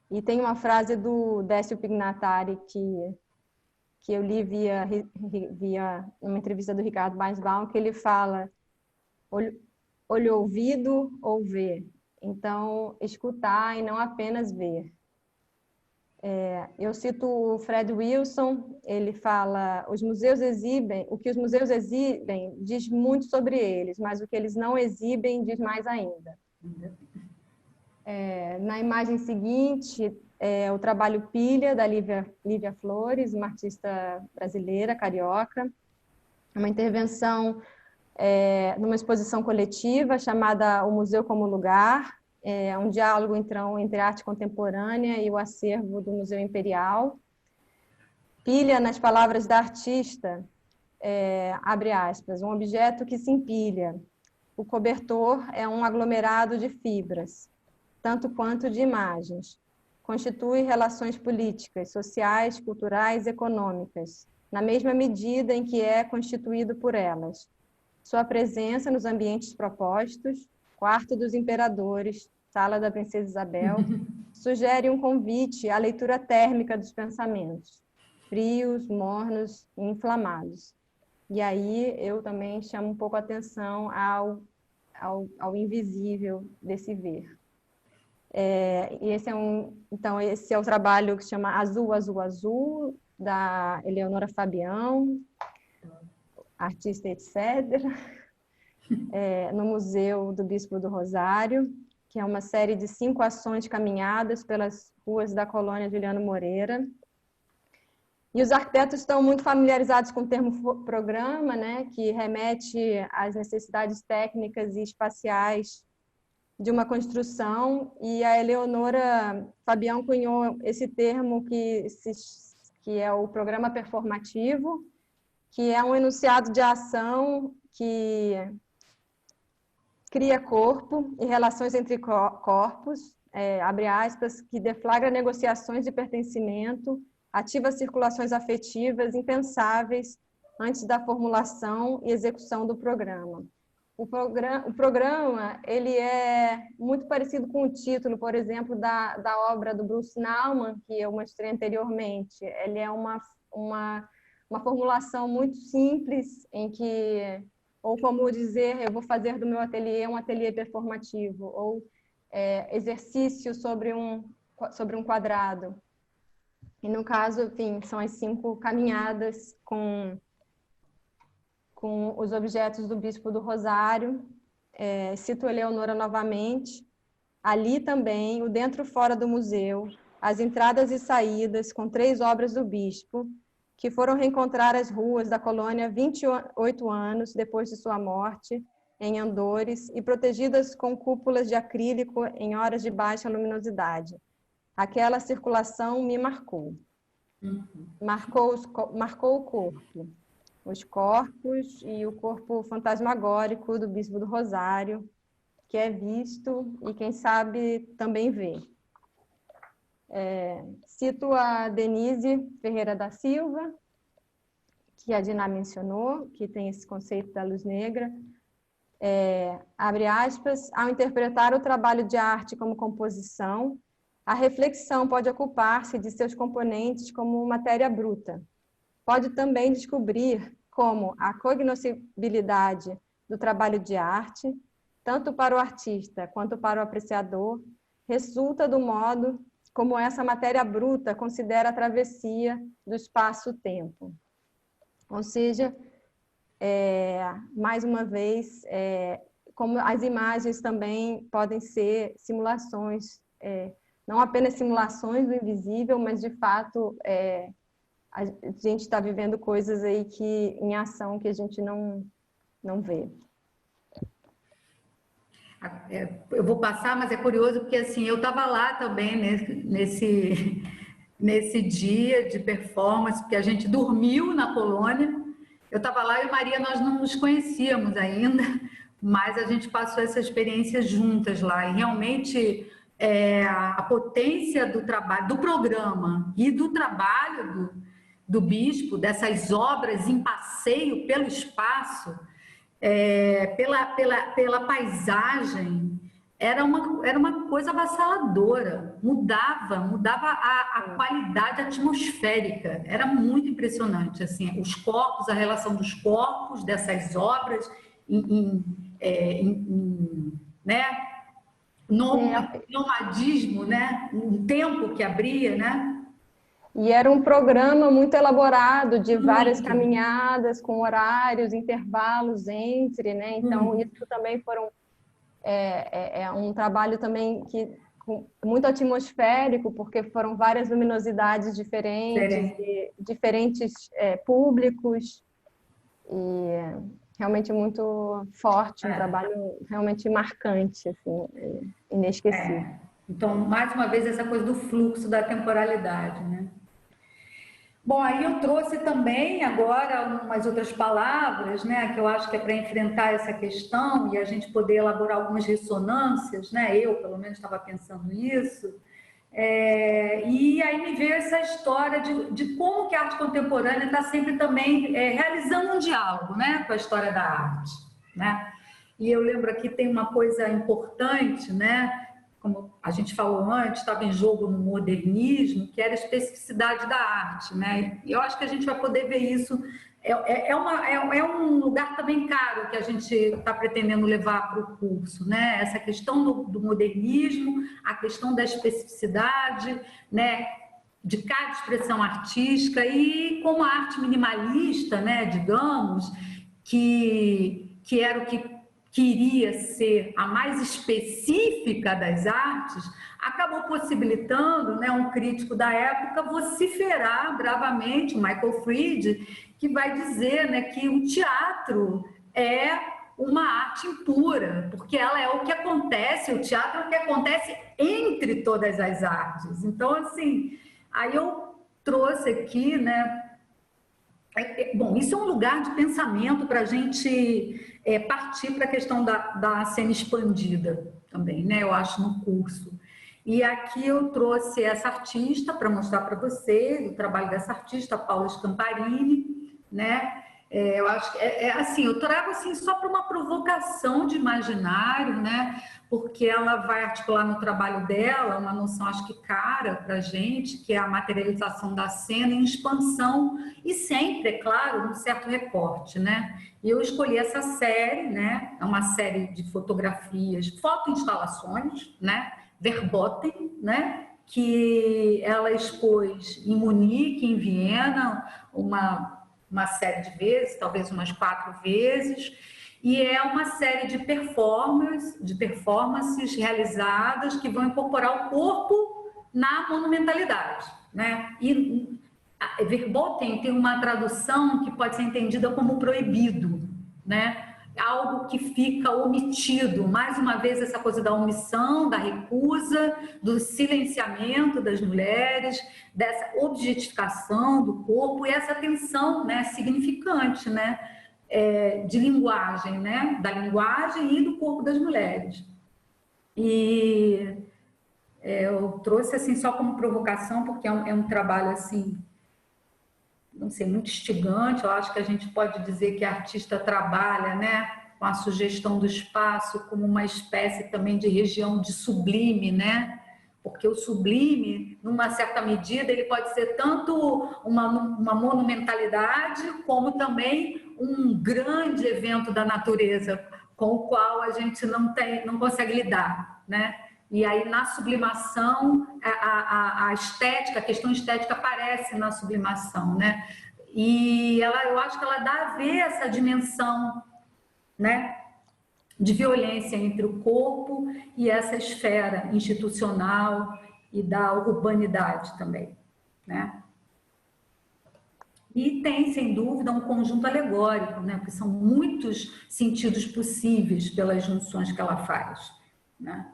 E tem uma frase do Décio Pignatari que eu li via uma entrevista do Ricardo Weisbaum, que ele fala: olho ouvido ou ver. Então, escutar e não apenas ver. Eu cito o Fred Wilson, ele fala: o que os museus exibem diz muito sobre eles, mas o que eles não exibem diz mais ainda. Na imagem seguinte, o trabalho Pilha, da Lívia Flores, uma artista brasileira, carioca, uma intervenção numa exposição coletiva chamada O Museu como Lugar, um diálogo então, entre a arte contemporânea e o acervo do Museu Imperial. Pilha, nas palavras da artista, abre aspas, um objeto que se empilha. O cobertor é um aglomerado de fibras, tanto quanto de imagens. Constitui relações políticas, sociais, culturais e econômicas, na mesma medida em que é constituído por elas. Sua presença nos ambientes propostos, quarto dos imperadores, sala da princesa Isabel, sugere um convite à leitura térmica dos pensamentos, frios, mornos e inflamados. E aí eu também chamo um pouco a atenção ao invisível desse ver. E esse é o trabalho que se chama Azul, Azul, Azul, da Eleonora Fabião, artista, etc., no Museu do Bispo do Rosário, que é uma série de 5 ações caminhadas pelas ruas da colônia Juliano Moreira. E os arquitetos estão muito familiarizados com o termo programa, né, que remete às necessidades técnicas e espaciais de uma construção, e a Eleonora Fabião cunhou esse termo que é o programa performativo, que é um enunciado de ação que cria corpo e relações entre corpos, abre aspas, que deflagra negociações de pertencimento ativa circulações afetivas impensáveis antes da formulação e execução do programa. O programa ele é muito parecido com o título, por exemplo, da obra do Bruce Nauman, que eu mostrei anteriormente. Ele é uma formulação muito simples, em que, ou como dizer, eu vou fazer do meu ateliê um ateliê performativo, ou exercício sobre um quadrado. E no caso, enfim, são as 5 caminhadas com os objetos do Bispo do Rosário. Cito Eleonora novamente. Ali também, o dentro e fora do museu, as entradas e saídas com 3 obras do Bispo, que foram reencontrar as ruas da colônia 28 anos depois de sua morte, em andores, e protegidas com cúpulas de acrílico em horas de baixa luminosidade. Aquela circulação me marcou. Marcou o corpo. Os corpos e o corpo fantasmagórico do Bispo do Rosário, que é visto e, quem sabe, também vê. Cito a Denise Ferreira da Silva, que a Diná mencionou, que tem esse conceito da luz negra. Abre aspas, ao interpretar o trabalho de arte como composição, a reflexão pode ocupar-se de seus componentes como matéria bruta. Pode também descobrir como a cognoscibilidade do trabalho de arte, tanto para o artista quanto para o apreciador, resulta do modo como essa matéria bruta considera a travessia do espaço-tempo. Ou seja, mais uma vez, como as imagens também podem ser simulações, não apenas simulações do invisível, mas de fato a gente está vivendo coisas aí em ação que a gente não vê. Eu vou passar, mas é curioso porque assim, eu estava lá também nesse dia de performance, porque a gente dormiu na colônia. Eu estava lá e Maria, nós não nos conhecíamos ainda, mas a gente passou essa experiência juntas lá. E realmente a potência do trabalho, do programa e do trabalho do Bispo, dessas obras em passeio pelo espaço, pela paisagem, era uma coisa avassaladora, mudava a qualidade atmosférica, era muito impressionante, assim, os corpos, a relação dos corpos dessas obras né, nomadismo, né, um tempo que abria, né? E era um programa muito elaborado, de várias caminhadas, com horários, intervalos entre, né? Então, isso também foram... um trabalho também muito atmosférico, porque foram várias luminosidades diferentes públicos, e realmente muito forte, um trabalho realmente marcante, assim, inesquecível. Então, mais uma vez, essa coisa do fluxo da temporalidade, né? Bom, aí eu trouxe também agora umas outras palavras, né, que eu acho que é para enfrentar essa questão e a gente poder elaborar algumas ressonâncias, né? Eu, pelo menos, estava pensando nisso. E aí me veio essa história de como que a arte contemporânea está sempre também realizando um diálogo, né, com a história da arte, né? E eu lembro aqui tem uma coisa importante, né? Como a gente falou antes, estava em jogo no modernismo, que era a especificidade da arte, né? E eu acho que a gente vai poder ver isso. É um lugar também caro que a gente está pretendendo levar para o curso, né? Essa questão do modernismo, a questão da especificidade, né? De cada expressão artística e como a arte minimalista, né? Digamos, que era o que queria ser a mais específica das artes, acabou possibilitando, né, um crítico da época vociferar bravamente, o Michael Fried, que vai dizer, né, que o teatro é uma arte impura, porque ela é o que acontece, o teatro é o que acontece entre todas as artes. Então, assim, aí eu trouxe aqui, né, bom, isso é um lugar de pensamento para a gente partir para a questão da cena expandida também, né? Eu acho, no curso. E aqui eu trouxe essa artista para mostrar para vocês o trabalho dessa artista, Paula Scamparini, né? Eu acho que assim, eu trago assim só para uma provocação de imaginário, né? Porque ela vai articular no trabalho dela uma noção, acho que cara para a gente, que é a materialização da cena em expansão e sempre, é claro, um certo recorte, né? E eu escolhi essa série, né? É uma série de fotografias, fotoinstalações, né? Verboten, né? Que ela expôs em Munique, em Viena, uma série de vezes, talvez umas 4 vezes, e é uma série de performances realizadas que vão incorporar o corpo na monumentalidade, né? E Verboten tem uma tradução que pode ser entendida como proibido, né? Algo que fica omitido, mais uma vez essa coisa da omissão, da recusa, do silenciamento das mulheres, dessa objetificação do corpo e essa tensão, né, significante, né, de linguagem, né, da linguagem e do corpo das mulheres. E eu trouxe assim só como provocação, porque é um trabalho assim, não sei, muito instigante. Eu acho que a gente pode dizer que a artista trabalha, né, com a sugestão do espaço como uma espécie também de região de sublime, né? Porque o sublime, numa certa medida, ele pode ser tanto uma monumentalidade, como também um grande evento da natureza, com o qual a gente não consegue lidar, né? E aí, na sublimação, a estética, a questão estética aparece na sublimação, né? E eu acho que ela dá a ver essa dimensão, né, de violência entre o corpo e essa esfera institucional e da urbanidade também, né? E tem, sem dúvida, um conjunto alegórico, né? Porque são muitos sentidos possíveis pelas junções que ela faz, né?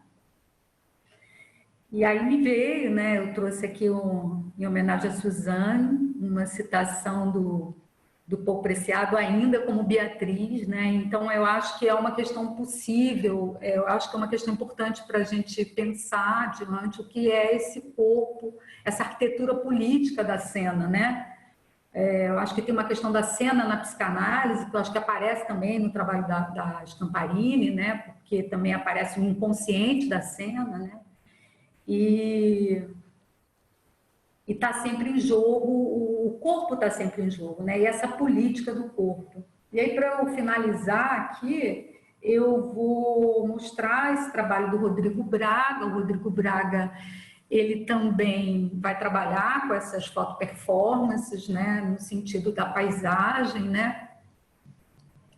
E aí me veio, né, eu trouxe aqui em homenagem a Suzane, uma citação do Paul Preciado ainda como Beatriz, né? Então eu acho que é uma questão possível, eu acho que é uma questão importante para a gente pensar diante o que é esse corpo, essa arquitetura política da cena, né? Eu acho que tem uma questão da cena na psicanálise, que eu acho que aparece também no trabalho da Scamparini, né? Porque também aparece o inconsciente da cena, né? E está sempre em jogo, o corpo está sempre em jogo, né? E essa política do corpo. E aí, para eu finalizar aqui, eu vou mostrar esse trabalho do Rodrigo Braga. O Rodrigo Braga, ele também vai trabalhar com essas fotoperformances, né? No sentido da paisagem, né?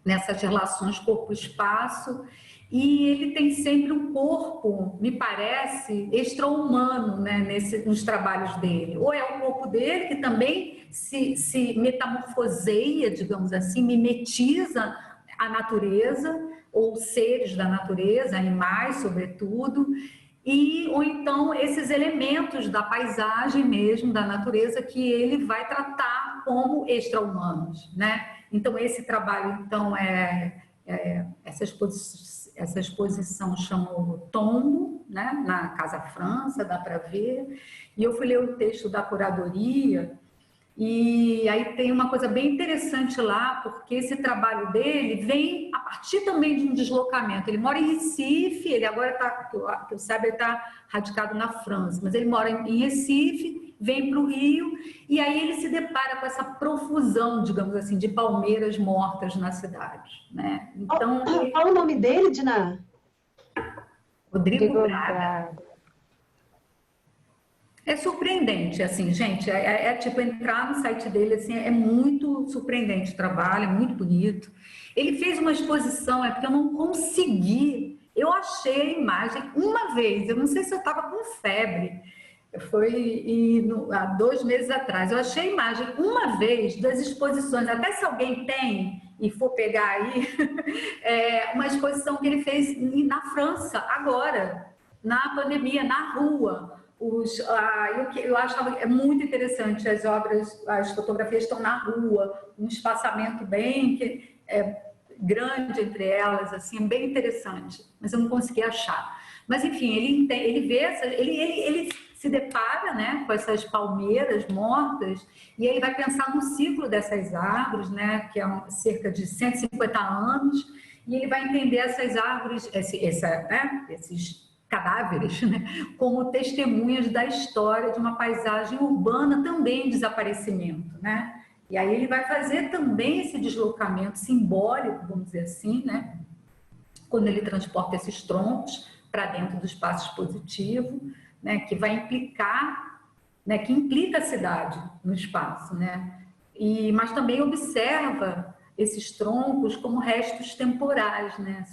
Nessas relações corpo-espaço. E ele tem sempre um corpo, me parece, extra-humano, né, nos trabalhos dele. Ou é o corpo dele que também se metamorfoseia, digamos assim, mimetiza a natureza, ou seres da natureza, animais, sobretudo, ou então esses elementos da paisagem mesmo, da natureza, que ele vai tratar como extra-humanos, né? Então, esse trabalho, então, essa exposição chamou Tombo, né, na Casa França, dá para ver. E eu fui ler o texto da curadoria, e aí tem uma coisa bem interessante lá, porque esse trabalho dele vem a partir também de um deslocamento. Ele mora em Recife, ele agora está, que eu saiba, ele está radicado na França, mas ele mora em Recife, vem para o Rio, e aí ele se depara com essa profusão, digamos assim, de palmeiras mortas na cidade, né? Então, qual o nome dele, Dina? Rodrigo Braga. É surpreendente, assim, gente, tipo entrar no site dele, assim, é muito surpreendente o trabalho, é muito bonito. Ele fez uma exposição, porque eu não consegui, eu achei a imagem uma vez, eu não sei se eu estava com febre, há 2 meses atrás, eu achei a imagem uma vez das exposições, até se alguém tem e for pegar aí, uma exposição que ele fez na França, agora, na pandemia, na rua. Eu achava muito interessante as fotografias estão na rua, um espaçamento bem grande entre elas, assim, bem interessante, mas eu não consegui achar. Mas, enfim, ele vê, ele se depara, né, com essas palmeiras mortas e ele vai pensar no ciclo dessas árvores, né, que é cerca de 150 anos, e ele vai entender essas árvores, esses cadáveres, né, como testemunhas da história de uma paisagem urbana também em desaparecimento, né? E aí ele vai fazer também esse deslocamento simbólico, vamos dizer assim, né? Quando ele transporta esses troncos para dentro do espaço expositivo, né? Que vai implicar, né? Que implica a cidade no espaço, né? Mas também observa esses troncos como restos temporais, né?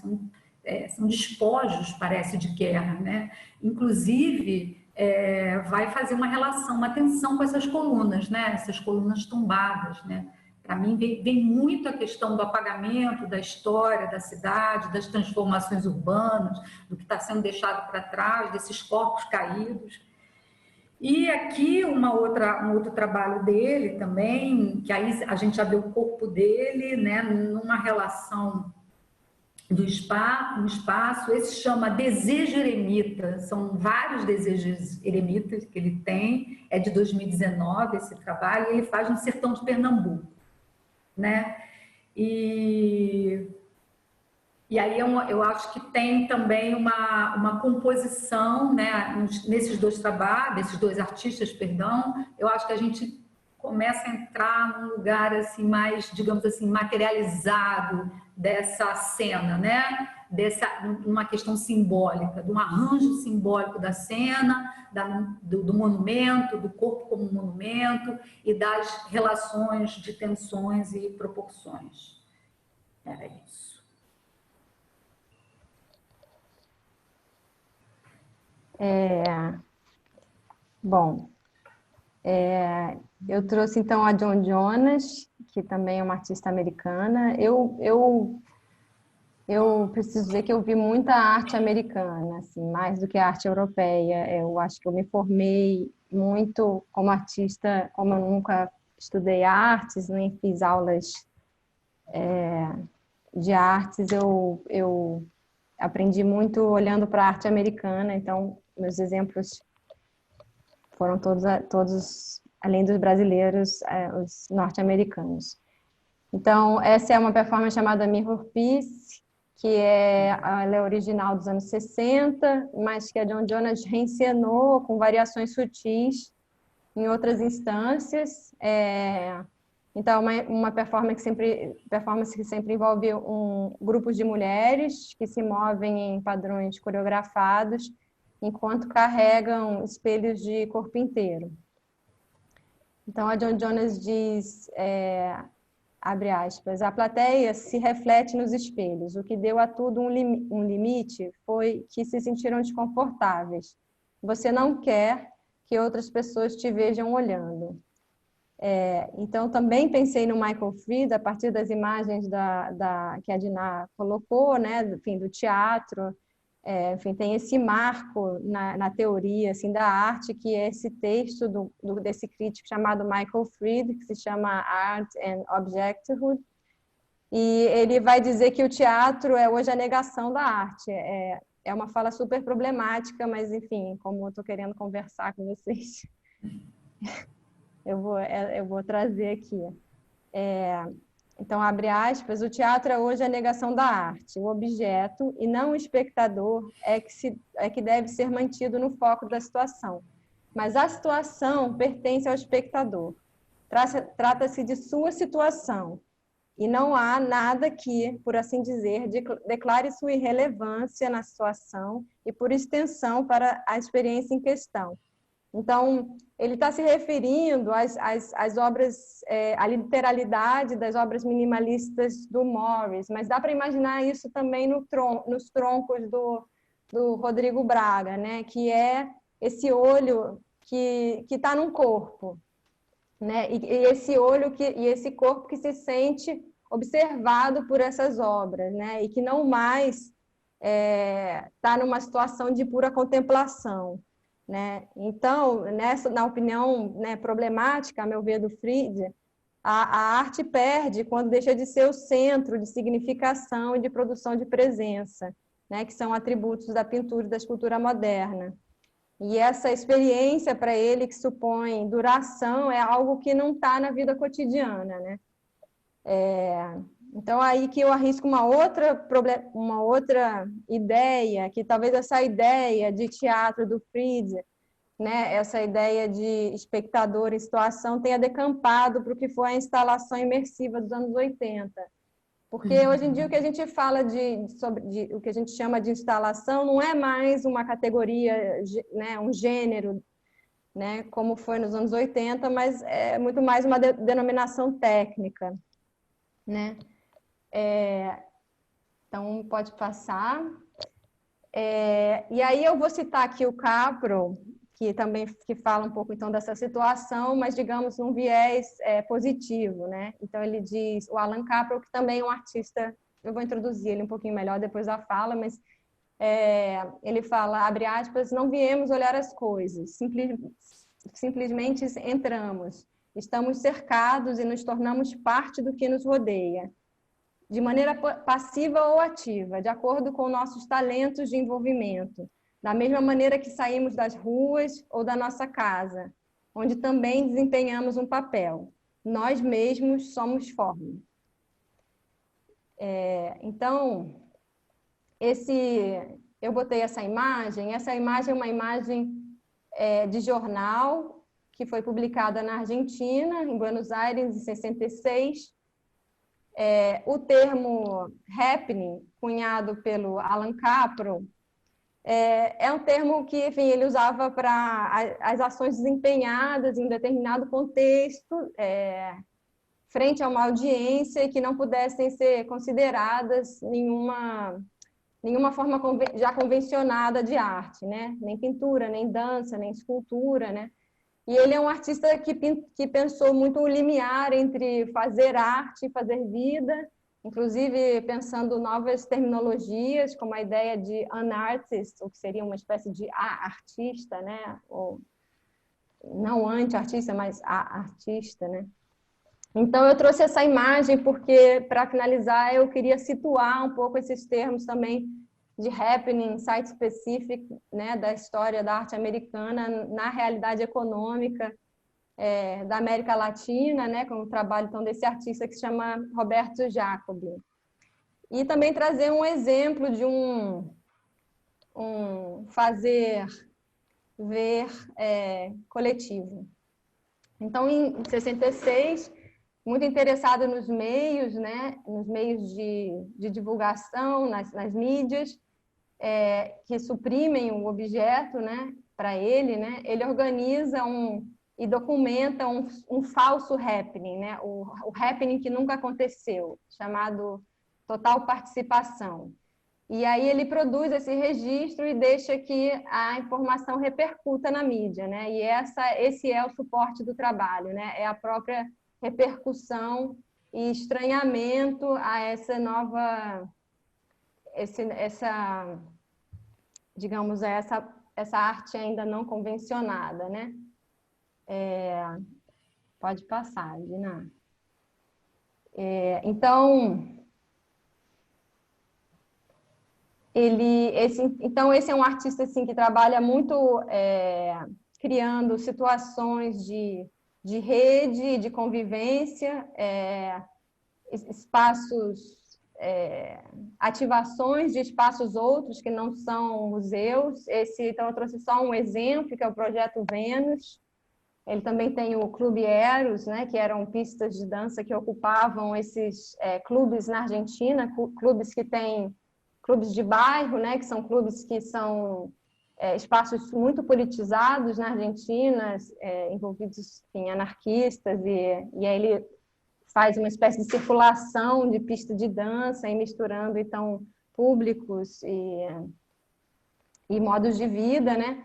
São despojos, parece, de guerra, né? Inclusive, vai fazer uma relação, uma tensão com essas colunas, né? Essas colunas tombadas, né? Para mim, vem muito a questão do apagamento da história da cidade, das transformações urbanas, do que está sendo deixado para trás, desses corpos caídos. E aqui um outro trabalho dele também, que aí a gente já vê o corpo dele, né? Numa relação no espaço, esse se chama Desejo Eremita, são vários desejos eremitas que ele tem, é de 2019 esse trabalho, e ele faz no sertão de Pernambuco, né? E aí eu acho que tem também uma composição, né, nesses dois trabalhos, desses dois artistas, perdão, eu acho que a gente começa a entrar num lugar assim mais, digamos assim, materializado dessa cena, né? Uma questão simbólica, de um arranjo simbólico da cena, do monumento, do corpo como monumento e das relações de tensões e proporções. Era isso. Bom, eu trouxe então a Joan Jonas, que também é uma artista americana. Eu preciso dizer que eu vi muita arte americana, assim, mais do que a arte europeia. Eu acho que eu me formei muito como artista, como eu nunca estudei artes, nem fiz aulas de artes, eu aprendi muito olhando para a arte americana, então meus exemplos foram todos além dos brasileiros, os norte-americanos. Então, essa é uma performance chamada Mirror Piece, que ela é original dos anos 60, mas que a Joan Jonas reencenou com variações sutis em outras instâncias. Então, uma performance que sempre envolve grupos de mulheres que se movem em padrões coreografados, enquanto carregam espelhos de corpo inteiro. Então, a Joan Jonas diz, abre aspas, a plateia se reflete nos espelhos. O que deu a tudo um limite foi que se sentiram desconfortáveis. Você não quer que outras pessoas te vejam olhando. Então, também pensei no Michael Fried, a partir das imagens que a Diná colocou, né, do teatro. Enfim, tem esse marco na teoria assim, da arte, que é esse texto desse crítico chamado Michael Fried, que se chama Art and Objecthood, e ele vai dizer que o teatro é hoje a negação da arte. É uma fala super problemática, mas, enfim, como eu estou querendo conversar com vocês, eu vou trazer aqui. Então, abre aspas, o teatro é hoje a negação da arte. O objeto, e não o espectador, é que deve ser mantido no foco da situação. Mas a situação pertence ao espectador. Trata-se de sua situação. E não há nada que, por assim dizer, declare sua irrelevância na situação e, por extensão, para a experiência em questão. Então, ele está se referindo às obras, à literalidade das obras minimalistas do Morris, mas dá para imaginar isso também nos troncos do Rodrigo Braga, né? Que é esse olho que está num corpo, né? E esse olho e esse corpo que se sente observado por essas obras, né? E que não mais está numa situação de pura contemplação. Né? Então, na opinião, né, problemática, a meu ver, do Fried, a arte perde quando deixa de ser o centro de significação e de produção de presença. né, que são atributos da pintura e da escultura moderna. E essa experiência para ele, que supõe duração, é algo que não está na vida cotidiana, né? Então, aí que eu arrisco uma outra ideia, que talvez essa ideia de teatro do Friedzer, né, essa ideia de espectador em situação, tenha decampado para o que foi a instalação imersiva dos anos 80. Porque hoje em dia o que a gente fala sobre o que a gente chama de instalação não é mais uma categoria, né, um gênero, né, como foi nos anos 80, mas é muito mais uma denominação técnica, né? Então, pode passar. E aí eu vou citar aqui o Capro, que também fala um pouco então dessa situação, mas digamos num viés positivo, né? Então ele diz, o Alan Capro, que também é um artista, eu vou introduzir ele um pouquinho melhor depois da fala, mas ele fala, abre aspas, não viemos olhar as coisas, simplesmente entramos, estamos cercados e nos tornamos parte do que nos rodeia, de maneira passiva ou ativa, de acordo com nossos talentos de envolvimento, da mesma maneira que saímos das ruas ou da nossa casa, onde também desempenhamos um papel. Nós mesmos somos forma. Então, eu botei essa imagem é uma imagem de jornal que foi publicada na Argentina, em Buenos Aires, em 66. O termo happening, cunhado pelo Alan Capro, é um termo que, enfim, ele usava para as ações desempenhadas em um determinado contexto, frente a uma audiência e que não pudessem ser consideradas nenhuma forma já convencionada de arte, né? Nem pintura, nem dança, nem escultura, né? E ele é um artista que pensou muito o limiar entre fazer arte e fazer vida, inclusive pensando novas terminologias, como a ideia de an artist, o que seria uma espécie de artista, né? Ou, não anti-artista, mas artista, né? Então, eu trouxe essa imagem porque, para finalizar, eu queria situar um pouco esses termos também de happening, site specific, né, da história da arte americana na realidade econômica da América Latina, né, com o trabalho então, desse artista que se chama Roberto Jacobi. E também trazer um exemplo de um fazer ver coletivo. Então, em 66, muito interessado nos meios, né, nos meios de divulgação, nas mídias, que suprimem o objeto, né, para ele, né, ele organiza e documenta um falso happening, né, o happening que nunca aconteceu, chamado total participação. E aí ele produz esse registro e deixa que a informação repercuta na mídia, né, e esse é o suporte do trabalho, né, é a própria repercussão e estranhamento a essa nova, digamos, essa arte ainda não convencionada, né? Pode passar, Dina. Então, esse é um artista assim, que trabalha muito criando situações de rede, de convivência, espaços, ativações de espaços outros que não são museus. Então, eu trouxe só um exemplo, que é o Projeto Vênus. Ele também tem o Clube Eros, né, que eram pistas de dança que ocupavam esses clubes na Argentina, clubes que têm clubes de bairro, né, que são clubes que são espaços muito politizados na Argentina, envolvidos em anarquistas, e aí ele faz uma espécie de circulação de pista de dança, e misturando, então, públicos e modos de vida, né?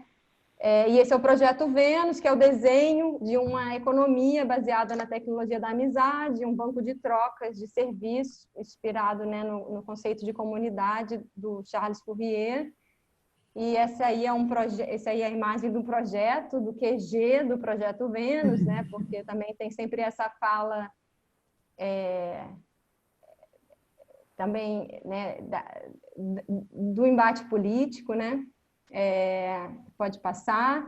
E esse é o Projeto Vênus, que é o desenho de uma economia baseada na tecnologia da amizade, um banco de trocas de serviços, inspirado, né, no conceito de comunidade do Charles Fourier. E essa aí é a imagem do projeto, do QG, do Projeto Vênus, né, porque também tem sempre essa fala também, né, do embate político, né? Pode passar.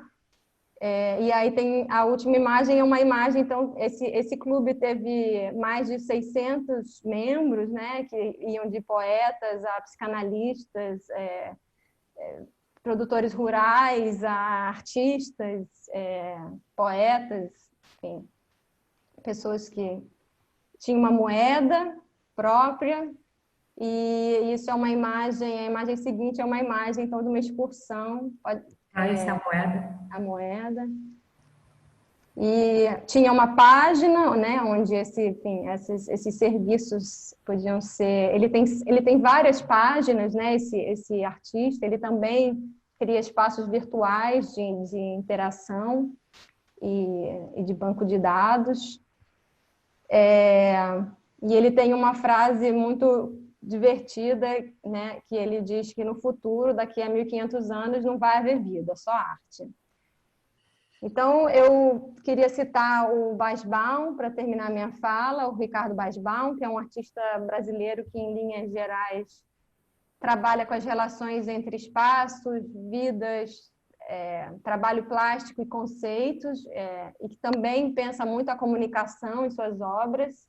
E aí tem a última imagem, é uma imagem, então, esse clube teve mais de 600 membros, né, que iam de poetas a psicanalistas, produtores rurais, a artistas, poetas, enfim, pessoas que tinham uma moeda própria, e isso é uma imagem, a imagem seguinte é uma imagem, então, de uma excursão. Essa é a moeda. A moeda. E tinha uma página, né, onde esses serviços podiam ser... Ele tem várias páginas, né, esse artista, ele também cria espaços virtuais de interação e de banco de dados. E ele tem uma frase muito divertida, né, que ele diz que no futuro, daqui a 1500 anos, não vai haver vida, só arte. Então, eu queria citar o Basbaum para terminar minha fala, o Ricardo Basbaum, que é um artista brasileiro que, em linhas gerais, trabalha com as relações entre espaços, vidas, trabalho plástico e conceitos, e que também pensa muito a comunicação em suas obras.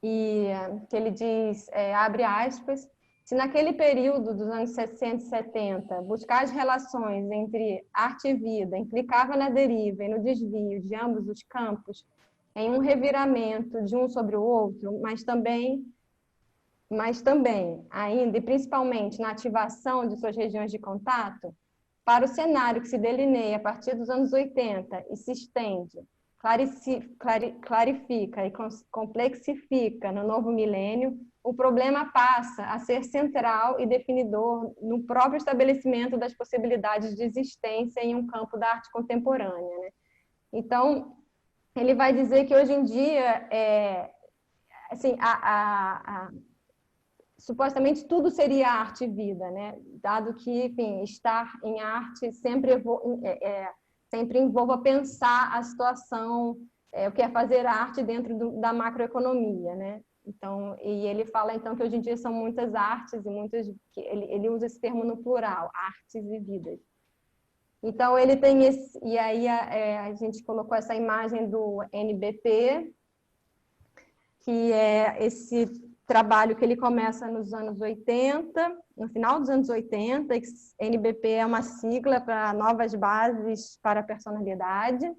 E que ele diz, abre aspas, se naquele período dos anos 60 e 70 buscar as relações entre arte e vida implicava na deriva e no desvio de ambos os campos, em um reviramento de um sobre o outro, mas também, ainda e principalmente na ativação de suas regiões de contato, para o cenário que se delineia a partir dos anos 80 e se estende, clarifica e complexifica no novo milênio, o problema passa a ser central e definidor no próprio estabelecimento das possibilidades de existência em um campo da arte contemporânea, né? Então, ele vai dizer que hoje em dia, assim, supostamente tudo seria arte e vida, né? Dado que, enfim, estar em arte sempre envolva pensar a situação, o que é fazer arte dentro da macroeconomia, né? Então, e ele fala então que hoje em dia são muitas artes e muitas, ele usa esse termo no plural, artes e vidas. Então ele tem esse, e aí a gente colocou essa imagem do NBP, que é esse trabalho que ele começa nos anos 80, no final dos anos 80, NBP é uma sigla para Novas Bases para a Personalidade,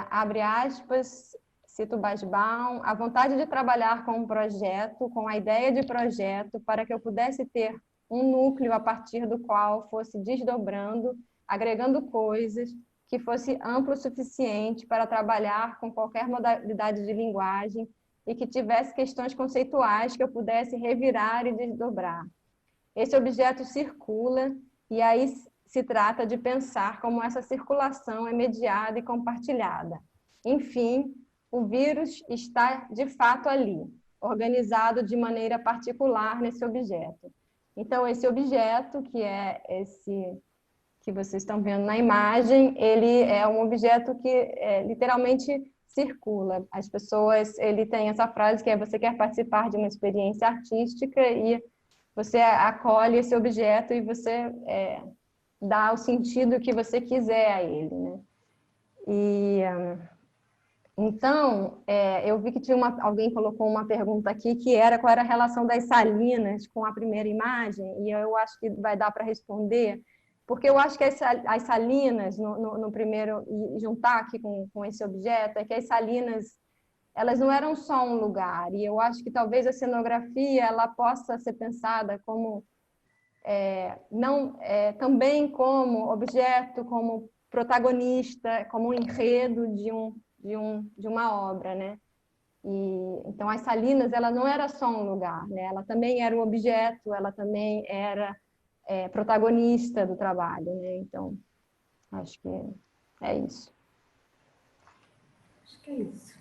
abre aspas, cito Basbaum, a vontade de trabalhar com um projeto, com a ideia de projeto, para que eu pudesse ter um núcleo a partir do qual fosse desdobrando, agregando coisas, que fosse amplo o suficiente para trabalhar com qualquer modalidade de linguagem e que tivesse questões conceituais que eu pudesse revirar e desdobrar. Esse objeto circula e aí se trata de pensar como essa circulação é mediada e compartilhada. Enfim, o vírus está, de fato, ali, organizado de maneira particular nesse objeto. Então, esse objeto, que é esse que vocês estão vendo na imagem, ele é um objeto que literalmente circula. As pessoas, ele tem essa frase que é: você quer participar de uma experiência artística e você acolhe esse objeto e você dá o sentido que você quiser a ele, né? Então, eu vi que tinha alguém colocou uma pergunta aqui, que era qual era a relação das salinas com a primeira imagem, e eu acho que vai dar para responder, porque eu acho que as salinas, no primeiro, e juntar aqui com esse objeto, é que as salinas, elas não eram só um lugar, e eu acho que talvez a cenografia ela possa ser pensada como, também como objeto, como protagonista, como um enredo de uma obra, né? Então, as salinas, ela não era só um lugar, né? Ela também era um objeto, ela também era protagonista do trabalho, né? Então, acho que é isso. Acho que é isso.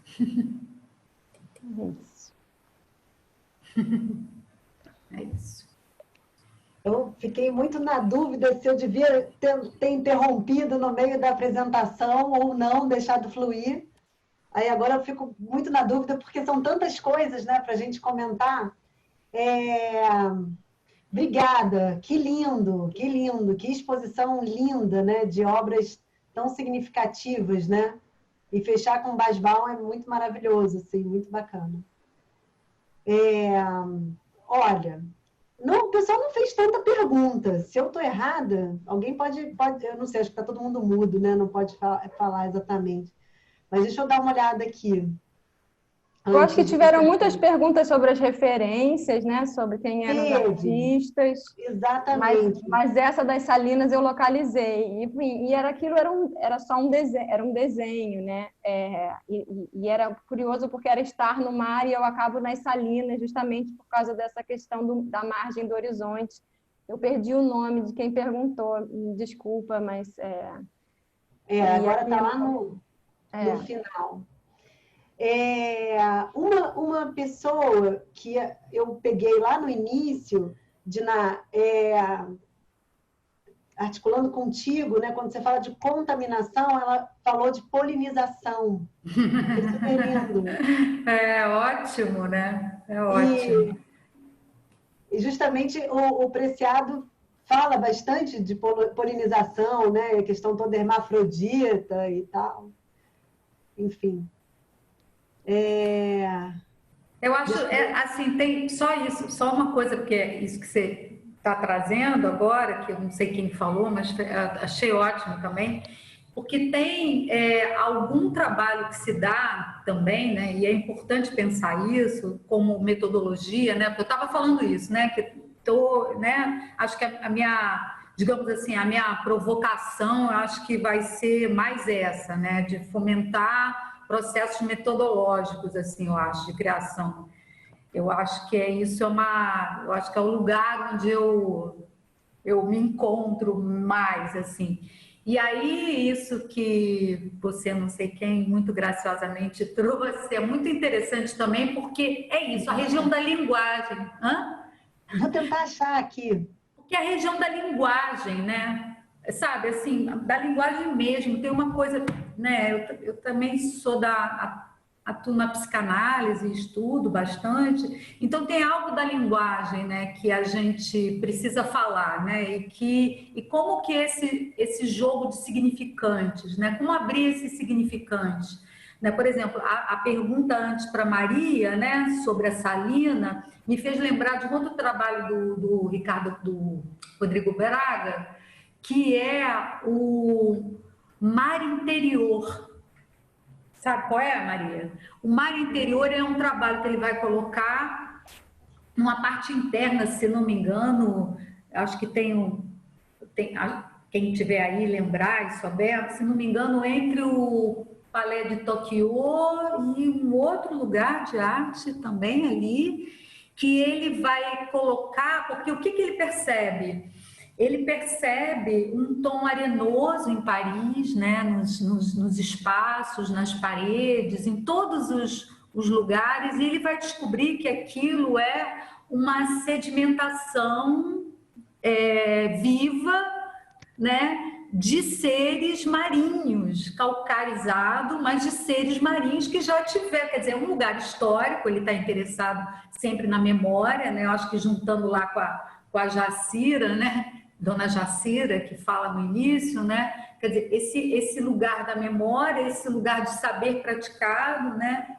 É isso. É isso. Eu fiquei muito na dúvida se eu devia ter interrompido no meio da apresentação ou não, deixado fluir. Aí agora eu fico muito na dúvida, porque são tantas coisas, né, para a gente comentar. Obrigada, que lindo, que exposição linda, né, de obras tão significativas, né? E fechar com Basbal é muito maravilhoso, assim, muito bacana. Olha, não, o pessoal não fez tanta pergunta. Se eu estou errada, alguém pode, eu não sei, acho que está todo mundo mudo, né? Não pode falar exatamente. Mas deixa eu dar uma olhada aqui. Eu acho que tiveram muitas perguntas sobre as referências, né? Sobre quem eram os artistas. Exatamente. Mas essa das salinas eu localizei. E era aquilo, era só um desenho, era um desenho, né? E era curioso porque era estar no mar e eu acabo nas salinas justamente por causa dessa questão da margem do horizonte. Eu perdi o nome de quem perguntou, desculpa, mas... agora está lá no final. Uma pessoa que eu peguei lá no início, articulando contigo, né, quando você fala de contaminação, ela falou de polinização. É super lindo. É ótimo, né? É ótimo. E justamente o Preciado fala bastante de polinização, né, a questão toda hermafrodita e tal. Enfim. Eu acho, assim, tem só isso, só uma coisa, porque é isso que você está trazendo agora, que eu não sei quem falou, mas achei ótimo também, porque tem algum trabalho que se dá também, né, e é importante pensar isso como metodologia, né, porque eu estava falando isso, né, que acho que a minha, digamos assim, a minha provocação, eu acho que vai ser mais essa, né, de fomentar processos metodológicos, assim, eu acho, de criação. Eu acho que eu acho que é o lugar onde eu me encontro mais, assim. E aí, isso que você, não sei quem, muito graciosamente trouxe, é muito interessante também, porque é isso, a região da linguagem. Vou tentar achar aqui. Porque a região da linguagem, né? Sabe, assim, da linguagem mesmo, tem uma coisa, né? Eu também atuo na psicanálise, estudo bastante, então tem algo da linguagem, né, que a gente precisa falar, né, e como que esse jogo de significantes, né, como abrir esses significantes, né, por exemplo, a pergunta antes para Maria, né, sobre a salina, me fez lembrar de um outro trabalho do Rodrigo Braga, que é o Mar Interior. Sabe qual é, Maria? O Mar Interior é um trabalho que ele vai colocar numa parte interna, se não me engano, acho que quem tiver aí lembrar e souber, se não me engano, entre o Palais de Tokyo e um outro lugar de arte também ali, que ele vai colocar, porque o que ele percebe? Ele percebe um tom arenoso em Paris, né, nos espaços, nas paredes, em todos os lugares, e ele vai descobrir que aquilo é uma sedimentação viva, né, de seres marinhos, calcarizado, mas de seres marinhos que já tiveram, quer dizer, um lugar histórico, ele está interessado sempre na memória, né, eu acho que juntando lá com a Jacira, né, Dona Jacira, que fala no início, né? Quer dizer, esse lugar da memória, esse lugar de saber praticado, né?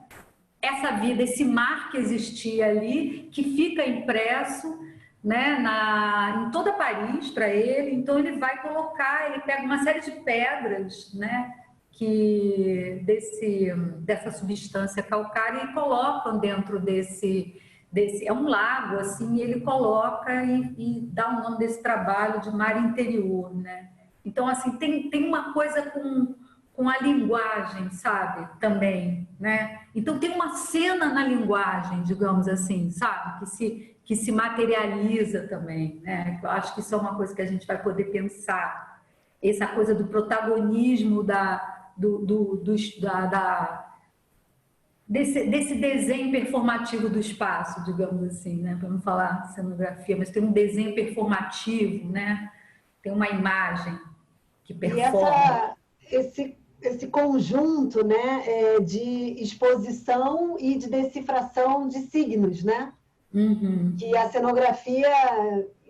Essa vida, esse mar que existia ali, que fica impresso, né? Em toda Paris para ele. Então ele vai colocar, ele pega uma série de pedras, né? Dessa substância calcária e colocam dentro desse é um lago, assim, e ele coloca e dá o nome desse trabalho de Mar Interior, né? Então, assim, tem uma coisa com a linguagem, sabe? Também, né? Então, tem uma cena na linguagem, digamos assim, sabe? Que se materializa também, né? Eu acho que isso é uma coisa que a gente vai poder pensar. Essa coisa do protagonismo desse desenho performativo do espaço, digamos assim, né? Para não falar cenografia, mas tem um desenho performativo, né? Tem uma imagem que performa. E esse conjunto, né, de exposição e de decifração de signos, né? Uhum. Que a cenografia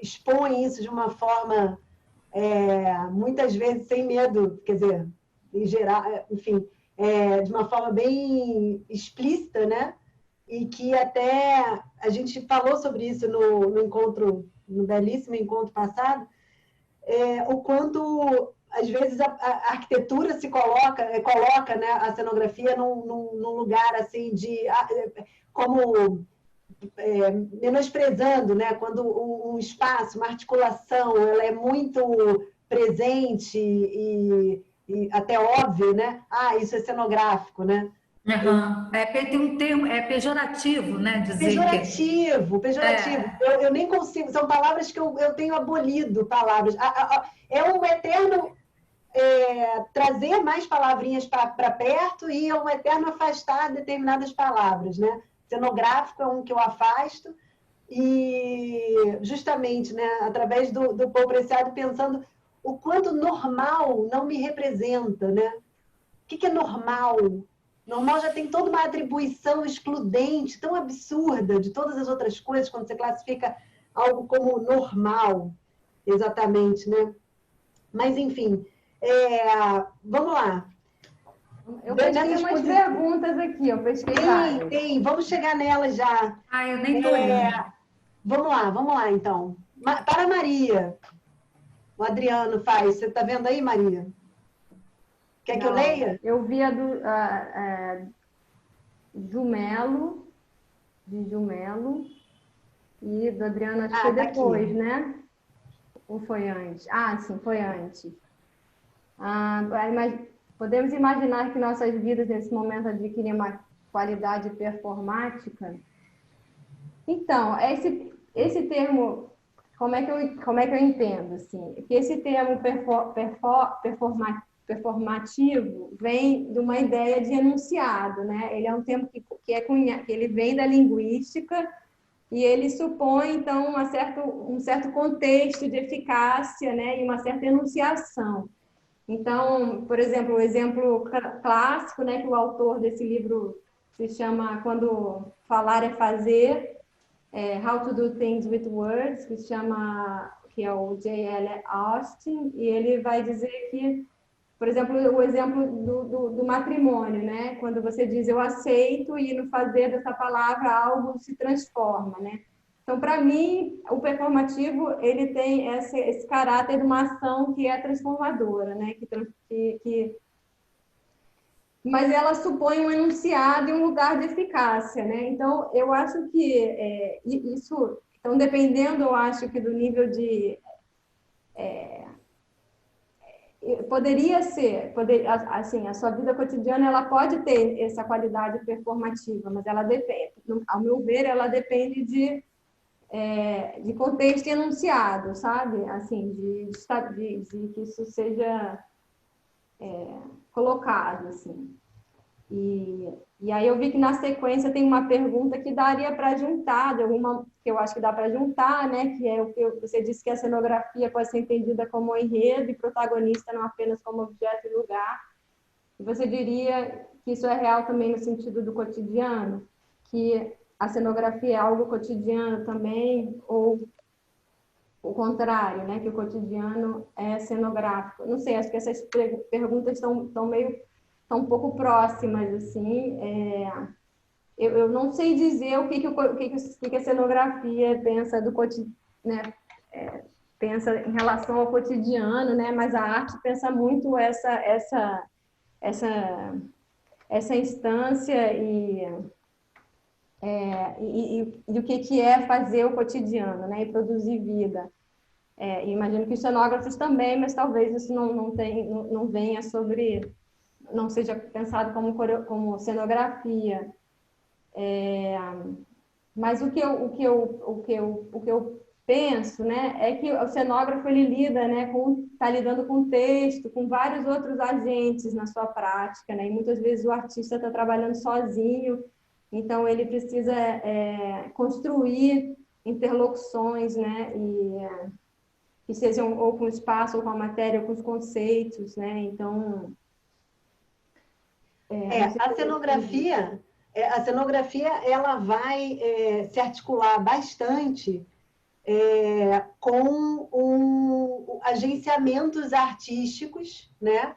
expõe isso de uma forma, muitas vezes sem medo, quer dizer, em geral, enfim, de uma forma bem explícita, né? E que até a gente falou sobre isso no encontro, no belíssimo encontro passado, o quanto às vezes a arquitetura se coloca, né, a cenografia num lugar assim de como menosprezando, né, quando um espaço, uma articulação, ela é muito presente e até óbvio, né? Ah, isso é cenográfico, né? Uhum. Tem um termo, é pejorativo, né? Dizer que Pejorativo. Eu nem consigo, são palavras que eu tenho abolido palavras. É um eterno trazer mais palavrinhas para perto e é um eterno afastar determinadas palavras, né? Cenográfico é um que eu afasto e justamente, né, através do Paul Preciado, pensando o quanto normal não me representa, né? O que é normal? Normal já tem toda uma atribuição excludente, tão absurda de todas as outras coisas, quando você classifica algo como normal, exatamente, né? Mas, enfim, vamos lá. Eu pesquei umas perguntas aqui, eu pesquei várias. Tem, vamos chegar nelas já. Eu nem estou indo. Vamos lá, então. Para a Maria, o Adriano faz. Você está vendo aí, Maria? Quer que eu leia? Eu vi a Jumelo, de Jumelo, e do Adriano, acho que foi depois, aqui, né? Ou foi antes? Sim, foi antes. Mas podemos imaginar que nossas vidas, nesse momento, adquirem uma qualidade performática? Então, esse termo, como é que eu entendo? Assim? Que esse termo performativo vem de uma ideia de enunciado, né? Ele é um termo que ele vem da linguística e ele supõe, então, um certo contexto de eficácia, né? E uma certa enunciação. Então, por exemplo, o exemplo clássico, né, que o autor desse livro se chama Quando Falar é Fazer, How to Do Things with Words, que é o J.L. Austin, e ele vai dizer que, por exemplo, o exemplo do matrimônio, né? Quando você diz eu aceito e no fazer dessa palavra algo se transforma, né? Então, para mim, o performativo ele tem esse caráter de uma ação que é transformadora, né? Mas ela supõe um enunciado e um lugar de eficácia, né? Então, eu acho que isso... Então, dependendo, eu acho que do nível de... poderia ser, assim, a sua vida cotidiana ela pode ter essa qualidade performativa, mas ela depende, ao meu ver, ela depende de contexto enunciado, sabe? Assim, de que isso seja colocado, assim. E aí eu vi que na sequência tem uma pergunta que daria para juntar, que eu acho que dá para juntar, né? Que é o que você disse que a cenografia pode ser entendida como enredo e protagonista, não apenas como objeto e lugar. E você diria que isso é real também no sentido do cotidiano? Que a cenografia é algo cotidiano também, ou o contrário, né? Que o cotidiano é cenográfico. Não sei, acho que essas perguntas estão um pouco próximas, assim. Eu não sei dizer o que a cenografia pensa do cotidiano, né? Pensa em relação ao cotidiano, né? Mas a arte pensa muito essa instância e o que é fazer o cotidiano, né? E produzir vida. Imagino que os cenógrafos também, mas talvez isso não venha não seja pensado como cenografia. Mas o que eu penso, né, é que o cenógrafo ele lida, né, está lidando com texto, com vários outros agentes na sua prática, né, e muitas vezes o artista está trabalhando sozinho, então ele precisa construir interlocuções, né, que sejam ou com o espaço, ou com a matéria, ou com os conceitos, né, então A cenografia ela vai se articular bastante com agenciamentos artísticos, né?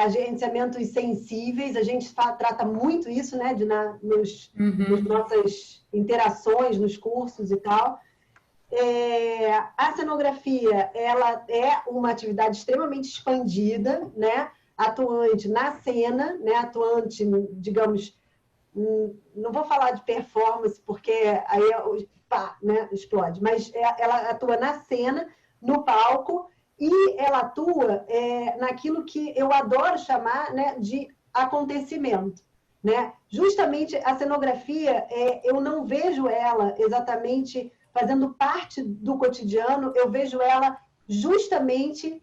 Agenciamentos sensíveis, a gente trata muito isso, né, nas nossas interações, nos cursos e tal. A cenografia, ela é uma atividade extremamente expandida, né, atuante na cena, né, atuante, digamos, não vou falar de performance, porque aí né, explode, mas ela atua na cena, no palco, e ela atua naquilo que eu adoro chamar, né, de acontecimento. Né? Justamente a cenografia, eu não vejo ela exatamente fazendo parte do cotidiano, eu vejo ela justamente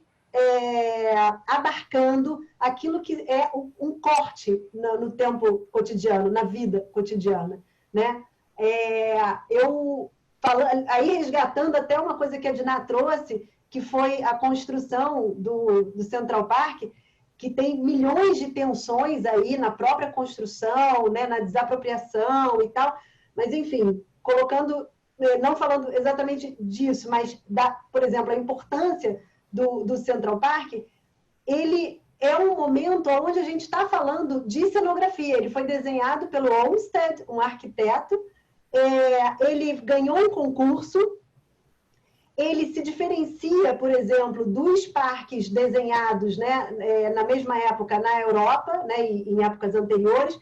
abarcando aquilo que é um corte no tempo cotidiano, na vida cotidiana. Né? Aí resgatando até uma coisa que a Diná trouxe, que foi a construção do Central Park, que tem milhões de tensões aí na própria construção, né, na desapropriação e tal, mas, enfim, não falando exatamente disso, mas, por exemplo, a importância do Central Park, ele é um momento onde a gente está falando de cenografia. Ele foi desenhado pelo Olmsted, um arquiteto, ele ganhou um concurso. Ele se diferencia, por exemplo, dos parques desenhados, né, na mesma época na Europa, né, e em épocas anteriores,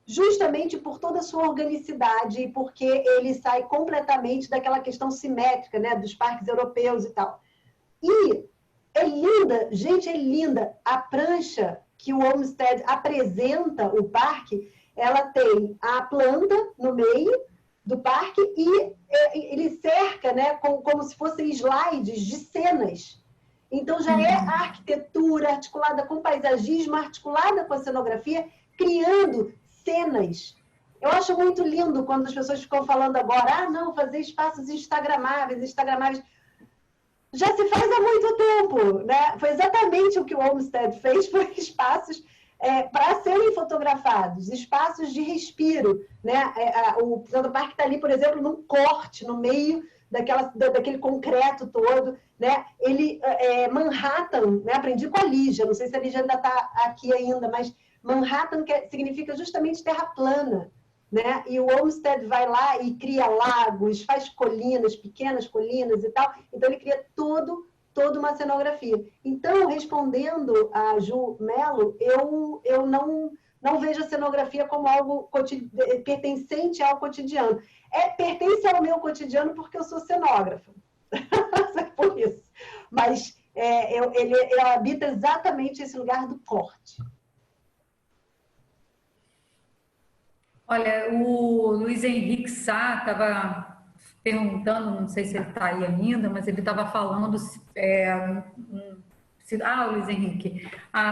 justamente por toda a sua organicidade, porque ele sai completamente daquela questão simétrica, né, dos parques europeus e tal. E é linda, gente, é linda. A prancha que o Olmsted apresenta o parque, ela tem a planta no meio do parque e ele cerca, né, como se fossem slides de cenas. Então, já é a arquitetura articulada com paisagismo, articulada com a cenografia, criando cenas. Eu acho muito lindo quando as pessoas ficam falando agora, não, fazer espaços instagramáveis. Já se faz há muito tempo, né? Foi exatamente o que o Olmsted fez, foi espaços para serem fotografados, espaços de respiro. Né? O Central Park está ali, por exemplo, num corte no meio daquele concreto todo. Né? Manhattan, né? Aprendi com a Lígia, não sei se a Lígia ainda está aqui ainda, mas Manhattan significa justamente terra plana. Né? E o Olmsted vai lá e cria lagos, faz colinas, pequenas colinas e tal. Então, ele cria toda uma cenografia. Então, respondendo a Ju Mello, eu não vejo a cenografia como algo pertencente ao cotidiano. Pertence ao meu cotidiano porque eu sou cenógrafa. Por isso. Mas ele habita exatamente esse lugar do corte. Olha, o Luiz Henrique Sá estava perguntando, não sei se ele está aí ainda, mas ele estava falando... Luiz Henrique,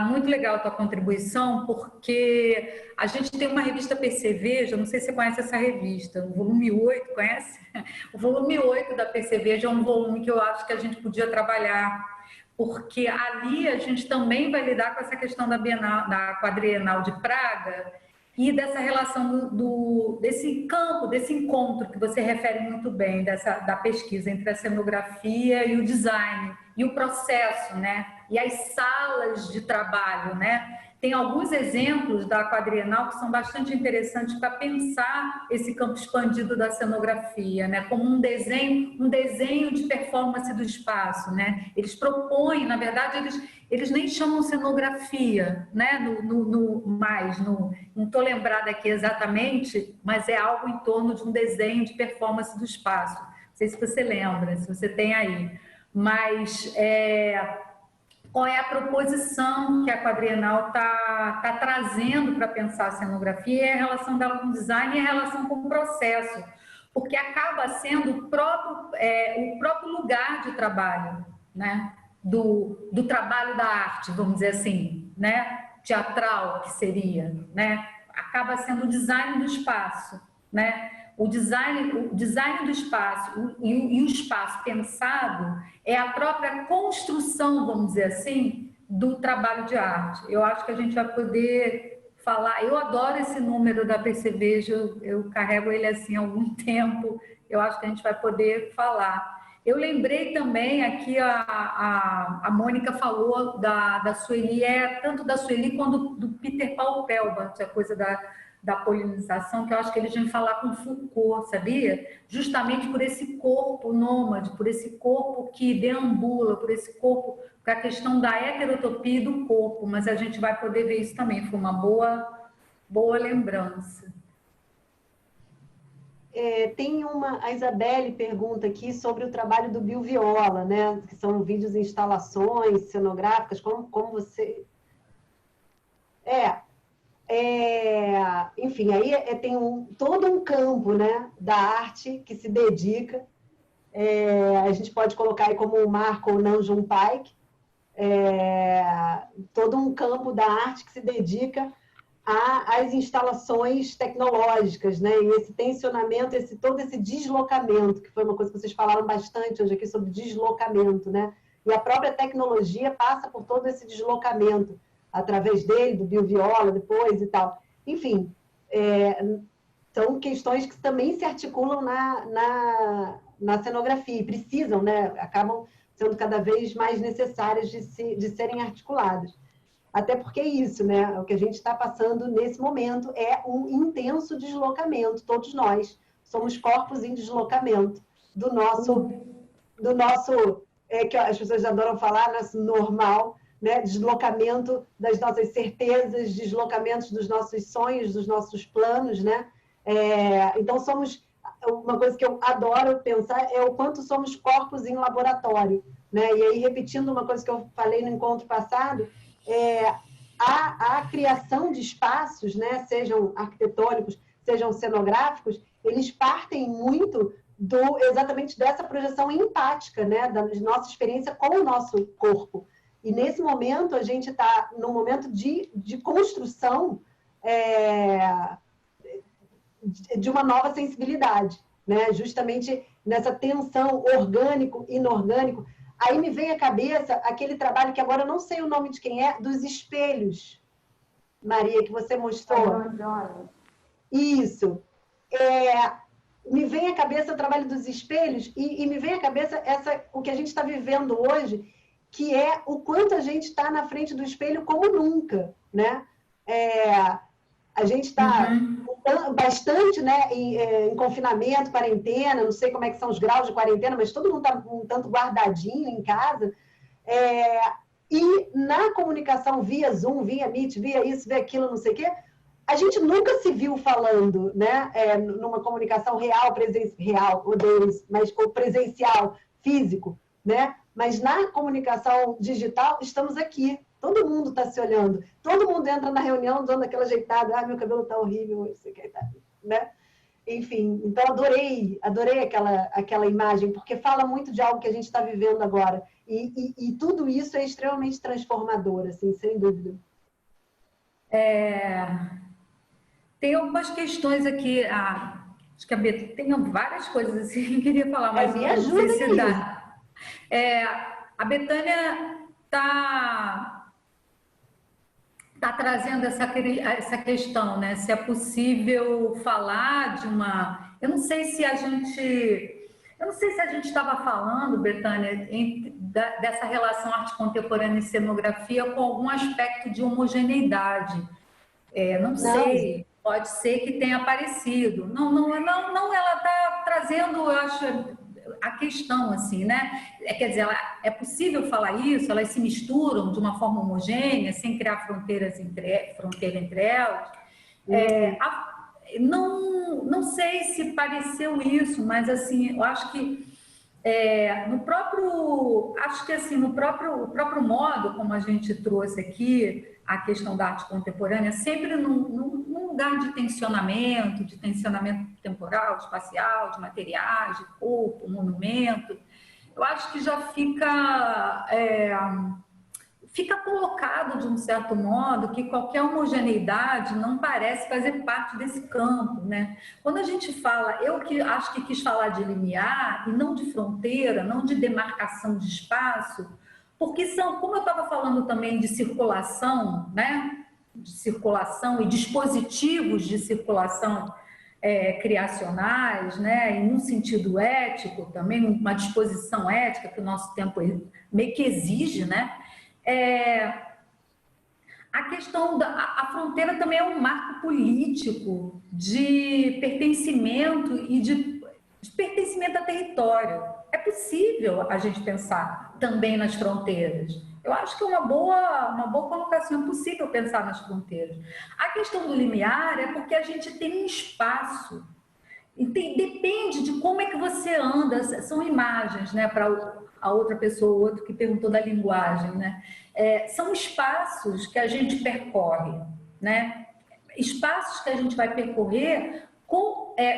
muito legal a tua contribuição, porque a gente tem uma revista Perceveja, não sei se você conhece essa revista, o volume 8, conhece? O volume 8 da Perceveja é um volume que eu acho que a gente podia trabalhar, porque ali a gente também vai lidar com essa questão da Quadrienal de Praga, e dessa relação desse campo, desse encontro que você refere muito bem, da pesquisa entre a cenografia e o design, e o processo, né? E as salas de trabalho, né? Tem alguns exemplos da Quadrienal que são bastante interessantes para pensar esse campo expandido da cenografia, né? Como um desenho de performance do espaço, né? Eles propõem, na verdade, eles nem chamam cenografia, né? Não estou lembrada aqui exatamente, mas é algo em torno de um desenho de performance do espaço. Não sei se você lembra, se você tem aí. Mas qual é a proposição que a Quadrienal está trazendo para pensar a cenografia e a relação dela com o design e a relação com o processo, porque acaba sendo o próprio lugar de trabalho, né? do trabalho da arte, vamos dizer assim, né? Teatral que seria, né? Acaba sendo o design do espaço, né? O design do espaço e o espaço pensado é a própria construção, vamos dizer assim, do trabalho de arte. Eu acho que a gente vai poder falar. Eu adoro esse número da Percevejo, eu carrego ele assim há algum tempo, eu acho que a gente vai poder falar. Eu lembrei também aqui, a Mônica falou da Sueli, tanto da Sueli quanto do Peter Paul Pelbart, a coisa da polinização, que eu acho que eles vêm falar com Foucault, sabia? Justamente por esse corpo nômade, por esse corpo que deambula, por esse corpo, por a questão da heterotopia do corpo, mas a gente vai poder ver isso também, foi uma boa lembrança. Tem a Isabelle pergunta aqui sobre o trabalho do Bill Viola, né? Que são vídeos e instalações cenográficas, como você... enfim, aí tem todo um campo, né, da arte que se dedica. A gente pode colocar aí como o Marco Nanjum Paik, todo um campo da arte que se dedica às instalações tecnológicas, né? E esse tensionamento, todo esse deslocamento, que foi uma coisa que vocês falaram bastante hoje aqui sobre deslocamento, né? E a própria tecnologia passa por todo esse deslocamento, através dele, do Bill Viola, depois e tal. Enfim, são questões que também se articulam na cenografia, e precisam, né? Acabam sendo cada vez mais necessárias de serem articuladas. Até porque é isso, né? O que a gente está passando nesse momento é um intenso deslocamento. Todos nós somos corpos em deslocamento do nosso que as pessoas adoram falar, nosso normal, né? Deslocamento das nossas certezas, deslocamentos dos nossos sonhos, dos nossos planos, né? Então, uma coisa que eu adoro pensar é o quanto somos corpos em laboratório, né? E aí, repetindo uma coisa que eu falei no encontro passado, a criação de espaços, né, sejam arquitetônicos, sejam cenográficos, eles partem muito exatamente dessa projeção empática, né, da nossa experiência com o nosso corpo. E nesse momento, a gente está num momento de construção de uma nova sensibilidade, né, justamente nessa tensão orgânico-inorgânico. Aí me vem à cabeça aquele trabalho que agora eu não sei o nome de quem dos espelhos, Maria, que você mostrou. Isso. Me vem à cabeça o trabalho dos espelhos e me vem à cabeça o que a gente está vivendo hoje, que é o quanto a gente está na frente do espelho como nunca, né? A gente está bastante, né, em confinamento, quarentena, não sei como é que são os graus de quarentena, mas todo mundo está um tanto guardadinho em casa. E na comunicação via Zoom, via Meet, via isso, via aquilo, não sei o quê, a gente nunca se viu falando, né, numa comunicação real, ou presencial, físico, né? Mas na comunicação digital, estamos aqui. Todo mundo está se olhando. Todo mundo entra na reunião dando aquela ajeitada. Meu cabelo está horrível, isso aqui, né? Enfim, então adorei aquela imagem, porque fala muito de algo que a gente está vivendo agora. E tudo isso é extremamente transformador, assim, sem dúvida. Tem algumas questões aqui. Acho que tem várias coisas assim que eu queria falar, mas me ajuda não sei se aí. dá. A Betânia está trazendo essa questão, né? Se é possível falar de uma... Eu não sei se a gente estava falando, Betânia, dessa relação arte contemporânea e cenografia com algum aspecto de homogeneidade. Não sei, pode ser que tenha aparecido. Não, ela está trazendo, eu acho, a questão, assim, né? Quer dizer, é possível falar isso? Elas se misturam de uma forma homogênea, sem criar fronteira entre elas? Não sei se pareceu isso, mas, assim, eu acho que no próprio modo como a gente trouxe aqui a questão da arte contemporânea, sempre num lugar de tensionamento temporal, espacial, de materiais, de corpo, monumento, eu acho que já fica colocado de um certo modo que qualquer homogeneidade não parece fazer parte desse campo, né? Quando a gente fala, acho que quis falar de limiar e não de fronteira, não de demarcação de espaço, porque como eu estava falando também de circulação, né? de circulação e dispositivos de circulação criacionais, né? E num sentido ético também, uma disposição ética que o nosso tempo meio que exige, né? A questão a fronteira também é um marco político de pertencimento e de pertencimento a território. É possível a gente pensar também nas fronteiras. Eu acho que é uma boa colocação, é possível pensar nas fronteiras. A questão do limiar é porque a gente tem um espaço, e depende de como é que você anda, são imagens, né, para a outra pessoa, o outro que perguntou da linguagem, né? São espaços que a gente percorre, né? Espaços que a gente vai percorrer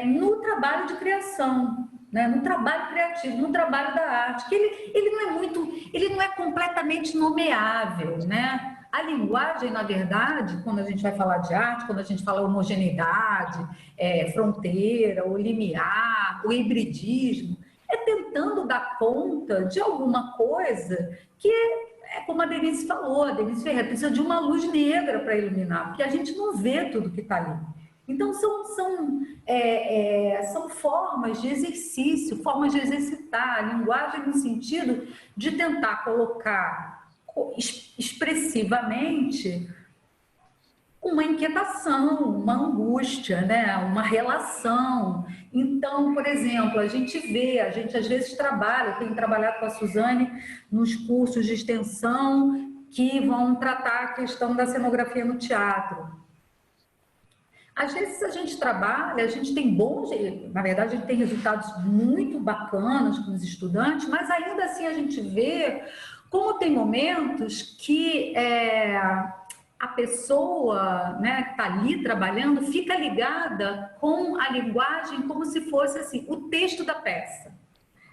no trabalho de criação, né? No trabalho criativo, no trabalho da arte, que ele não é completamente nomeável, né? A linguagem, na verdade, quando a gente vai falar de arte, quando a gente fala homogeneidade, fronteira, o limiar, o hibridismo, é tentando dar conta de alguma coisa que como a Denise falou, a Denise Ferreira precisa de uma luz negra para iluminar, porque a gente não vê tudo que está ali. Então, são formas de exercício, formas de exercitar a linguagem no sentido de tentar colocar expressivamente uma inquietação, uma angústia, né? Uma relação. Então, por exemplo, a gente às vezes trabalha, eu tenho trabalhado com a Suzane nos cursos de extensão que vão tratar a questão da cenografia no teatro. Às vezes a gente trabalha, a gente tem na verdade a gente tem resultados muito bacanas com os estudantes, mas ainda assim a gente vê como tem momentos que a pessoa, né, que está ali trabalhando fica ligada com a linguagem como se fosse assim, o texto da peça,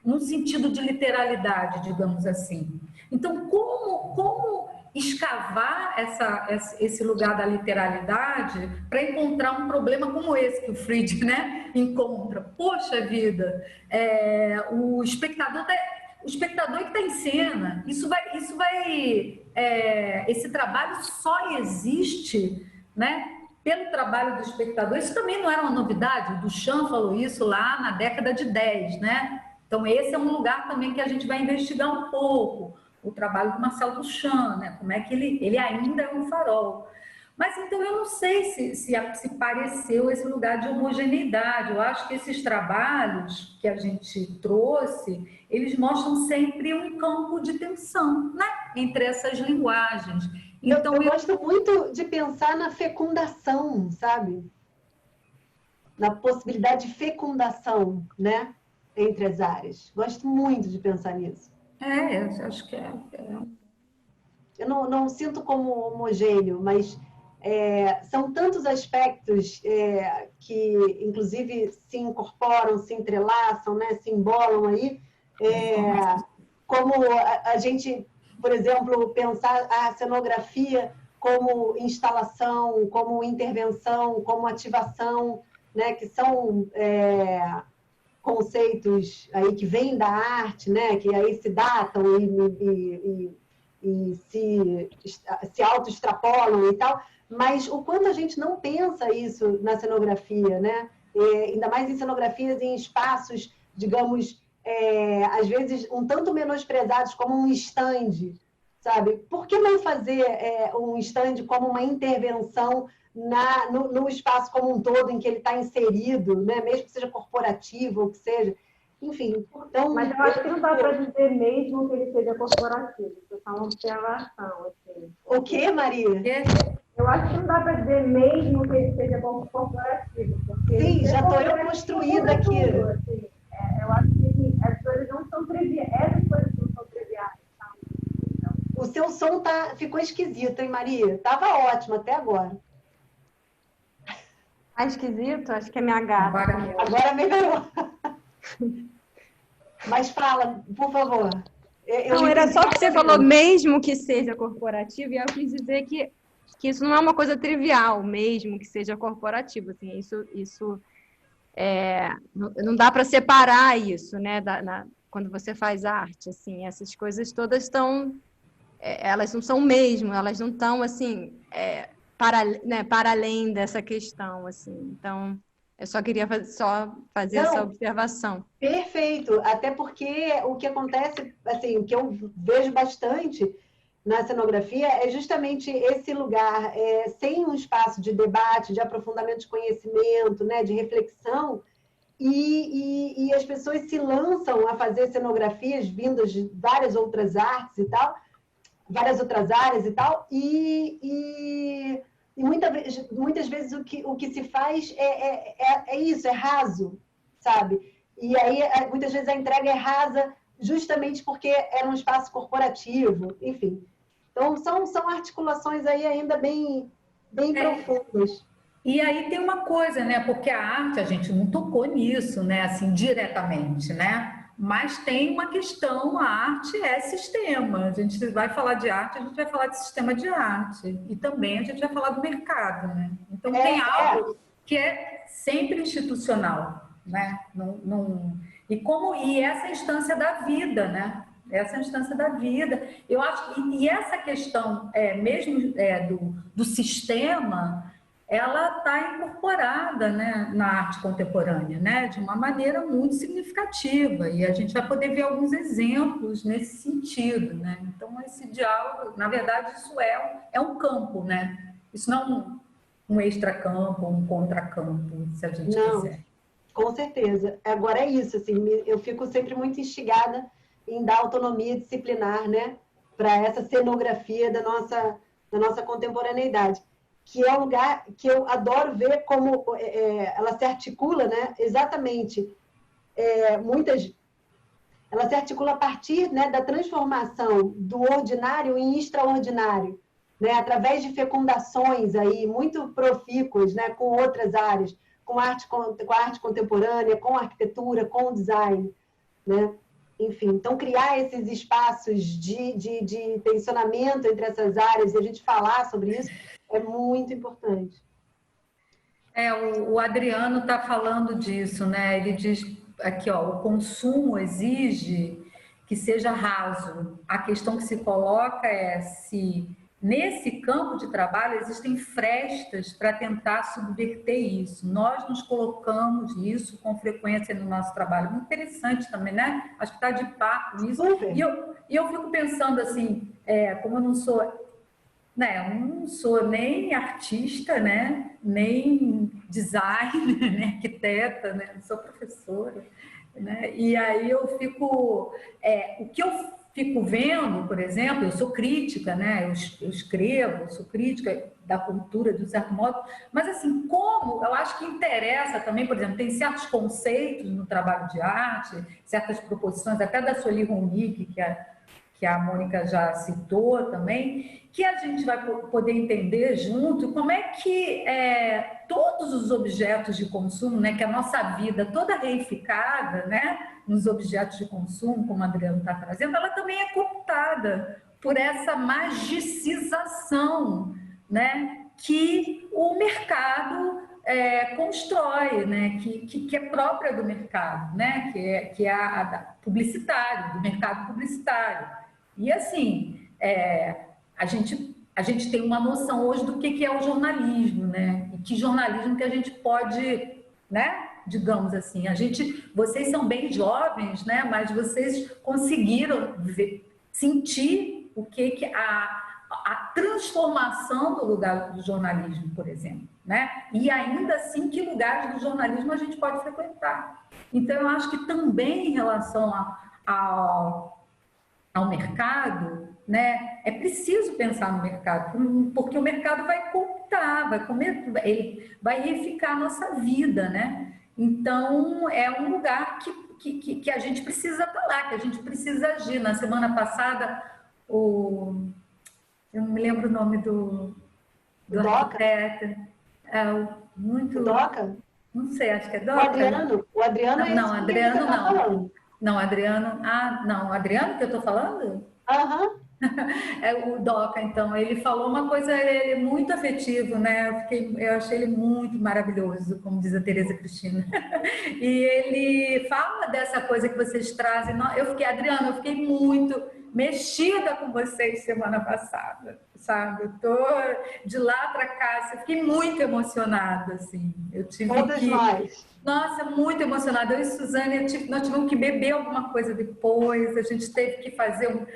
num sentido de literalidade, digamos assim. Então, como escavar esse lugar da literalidade para encontrar um problema como esse que o Fried, né, encontra? Poxa vida, o espectador que está em cena, esse trabalho só existe, né, pelo trabalho do espectador. Isso também não era uma novidade, o Duchamp falou isso lá na década de 10, né? Então esse é um lugar também que a gente vai investigar um pouco, o trabalho do Marcel Duchamp, né? Como é que ele ainda é um farol. Mas então eu não sei se pareceu esse lugar de homogeneidade. Eu acho que esses trabalhos que a gente trouxe, eles mostram sempre um campo de tensão, né? Entre essas linguagens. Então, eu gosto muito de pensar na fecundação, sabe? Na possibilidade de fecundação, né? Entre as áreas. Gosto muito de pensar nisso. Eu acho que Eu não sinto como homogêneo, mas são tantos aspectos que, inclusive, se incorporam, se entrelaçam, né? Se embolam aí. Como a gente, por exemplo, pensar a cenografia como instalação, como intervenção, como ativação, né? Que são conceitos aí que vêm da arte, né? Que aí se datam e se auto-extrapolam e tal, mas o quanto a gente não pensa isso na cenografia, né? Ainda mais em cenografias em espaços, digamos, às vezes um tanto menosprezados como um stand, sabe? Por que não fazer um stand como uma intervenção no espaço como um todo em que ele está inserido, né? Mesmo que seja corporativo ou que seja... Enfim, então... Mas eu acho que não dá para dizer mesmo que ele seja corporativo. Isso é só uma observação. Assim. O quê, Maria? Eu acho que não dá para dizer mesmo que ele seja corporativo. Sim, já estou eu construída aqui. Assim. Eu acho que as coisas não são triviais. Essas coisas não são triviais. Sabe? Então... O seu som ficou esquisito, hein, Maria? Estava ótimo até agora. Tá esquisito? Acho que é minha gata. Agora melhorou. Mas fala, por favor. Não, era só que você falou mesmo que seja corporativo, e eu quis dizer que isso não é uma coisa trivial, mesmo que seja corporativo. Assim, isso não dá para separar isso, né? Quando você faz arte, assim, essas coisas todas estão... elas não são mesmo, elas não estão, assim... para além dessa questão, assim. Então, eu só queria fazer essa observação. Perfeito, até porque o que acontece, assim, o que eu vejo bastante na cenografia é justamente esse lugar, sem um espaço de debate, de aprofundamento de conhecimento, né, de reflexão, e as pessoas se lançam a fazer cenografias vindas de várias outras artes e tal, várias outras áreas e tal, e muitas vezes o que se faz é isso, é raso, sabe? E aí, muitas vezes, a entrega é rasa justamente porque era um espaço corporativo, enfim. Então, são articulações aí ainda bem profundas. E aí tem uma coisa, né? Porque a arte, a gente não tocou nisso, né? Assim, diretamente, né? Mas tem uma questão, a arte é sistema. A gente vai falar de arte, a gente vai falar de sistema de arte. E também a gente vai falar do mercado, né? Então tem algo que é sempre institucional, né? E essa instância da vida, né? Essa instância da vida. Eu acho e essa questão mesmo do sistema, ela está incorporada, né, na arte contemporânea, né, de uma maneira muito significativa, e a gente vai poder ver alguns exemplos nesse sentido, né? Então, esse diálogo, na verdade, isso é um campo, né? Isso não é um extracampo, um contracampo, se a gente quiser. Com certeza. Agora é isso, assim, eu fico sempre muito instigada em dar autonomia disciplinar, né, para essa cenografia da nossa contemporaneidade, que é um lugar que eu adoro ver como ela se articula, né? Exatamente. Ela se articula a partir, né, da transformação do ordinário em extraordinário, né? Através de fecundações aí muito profícuas, né, com outras áreas, com a arte contemporânea, com a arquitetura, com o design, né? Enfim, então criar esses espaços de tensionamento entre essas áreas e a gente falar sobre isso é muito importante. O Adriano está falando disso, né? Ele diz aqui, ó, o consumo exige que seja raso. A questão que se coloca é se nesse campo de trabalho existem frestas para tentar subverter isso. Nós nos colocamos isso com frequência no nosso trabalho. Muito interessante também, né? Acho que está de papo isso. E eu fico pensando assim, como eu não sou... Né, eu não sou nem artista, né, nem designer, nem arquiteta, né, eu sou professora, né, e aí eu fico, o que eu fico vendo, por exemplo, eu sou crítica, né, eu escrevo, eu sou crítica da cultura, de um certo modo, mas assim, como eu acho que interessa também, por exemplo, tem certos conceitos no trabalho de arte, certas proposições, até da Soli Ronick, que a Mônica já citou também, que a gente vai poder entender junto como é que todos os objetos de consumo, né, que a nossa vida toda reificada, né, nos objetos de consumo, como a Adriana está trazendo, ela também é cooptada por essa magicização, né, que o mercado constrói, né, que é própria do mercado, né, que é a publicitário, do mercado publicitário. E assim, a gente tem uma noção hoje do que é o jornalismo, né? E que jornalismo que a gente pode, né? Digamos assim, vocês são bem jovens, né? Mas vocês conseguiram sentir o que a transformação do lugar do jornalismo, por exemplo, né? E ainda assim, que lugares do jornalismo a gente pode frequentar. Então, eu acho que também em relação ao mercado, né, é preciso pensar no mercado, porque o mercado vai cooptar, ele vai reificar a nossa vida, né? Então, é um lugar que a gente precisa estar lá, que a gente precisa agir. Na semana passada, eu não me lembro o nome do arquiteto, muito... Doca? Não sei, acho que é Doca. O Adriano não, Adriano não. Falando. Não, Adriano... Adriano que eu estou falando? Aham. É o Doca, então, ele falou uma coisa, ele é muito afetivo, né? Eu achei ele muito maravilhoso, como diz a Tereza Cristina. E ele fala dessa coisa que vocês trazem. Adriano, eu fiquei muito mexida com vocês semana passada, sabe? Eu tô de lá para cá, assim, fiquei muito emocionada, assim. Eu tive Todas nós. Nossa, muito emocionada. Eu e Suzane, nós tivemos que beber alguma coisa depois, a gente teve que fazer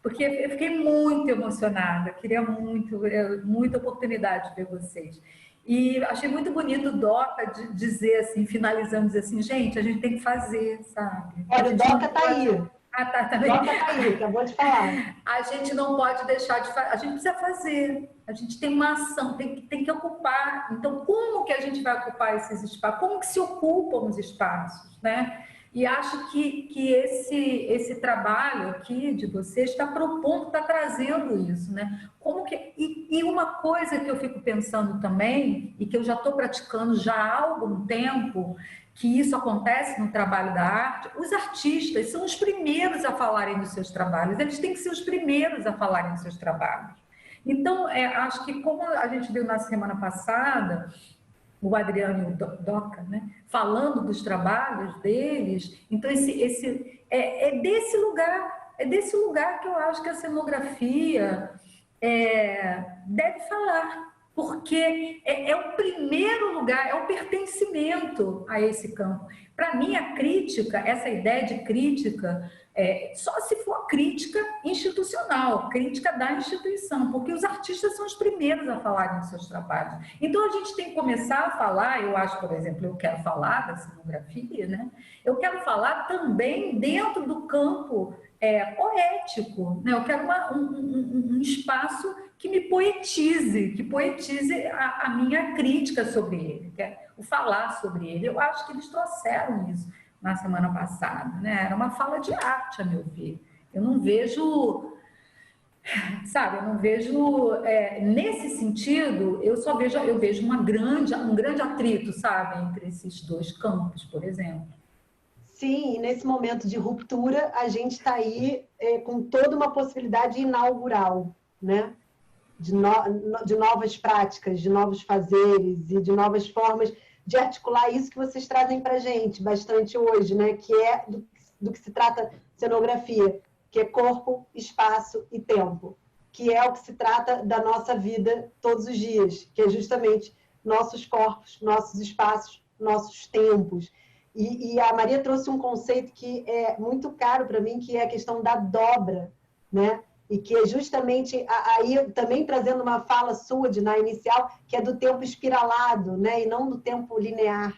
porque eu fiquei muito emocionada, queria muita oportunidade de ver vocês. E achei muito bonito o Doca dizer assim, finalizando, dizer assim, gente, a gente tem que fazer, sabe? Olha, o Doca está aí. Tá bem. Doca está aí, acabou de falar. A gente não pode deixar de fazer, a gente precisa fazer. A gente tem uma ação, tem que ocupar. Então, como que a gente vai ocupar esses espaços? Como que se ocupam os espaços, né? E acho que esse trabalho aqui de vocês está propondo, está trazendo isso, né? E uma coisa que eu fico pensando também, e que eu já estou praticando já há algum tempo, que isso acontece no trabalho da arte, os artistas são os primeiros a falarem dos seus trabalhos, eles têm que ser os primeiros a falarem dos seus trabalhos. Então, acho que como a gente viu na semana passada, o Adriano e o Doca, né, falando dos trabalhos deles, então é desse lugar que eu acho que a cenografia deve falar, porque é o primeiro lugar, é o pertencimento a esse campo. Para mim, a crítica, essa ideia de crítica, só se for crítica institucional, crítica da instituição, porque os artistas são os primeiros a falarem dos seus trabalhos. Então, a gente tem que começar a falar, eu acho, por exemplo, eu quero falar da cenografia, né? Eu quero falar também dentro do campo poético, né? Eu quero um espaço que me poetize, a minha crítica sobre ele, que é o falar sobre ele. Eu acho que eles trouxeram isso na semana passada, né? Era uma fala de arte, a meu ver. Eu não vejo, sabe, nesse sentido, eu vejo um grande atrito, sabe, entre esses dois campos, por exemplo. Sim, e nesse momento de ruptura, a gente está aí com toda uma possibilidade inaugural, né? De novas práticas, de novos fazeres e de novas formas de articular isso que vocês trazem para a gente bastante hoje, né? Que é do que se trata cenografia, que é corpo, espaço e tempo, que é o que se trata da nossa vida todos os dias, que é justamente nossos corpos, nossos espaços, nossos tempos. E a Maria trouxe um conceito que é muito caro para mim, que é a questão da dobra, né? E que é justamente, aí também trazendo uma fala sua, na inicial, que é do tempo espiralado, né? E não do tempo linear,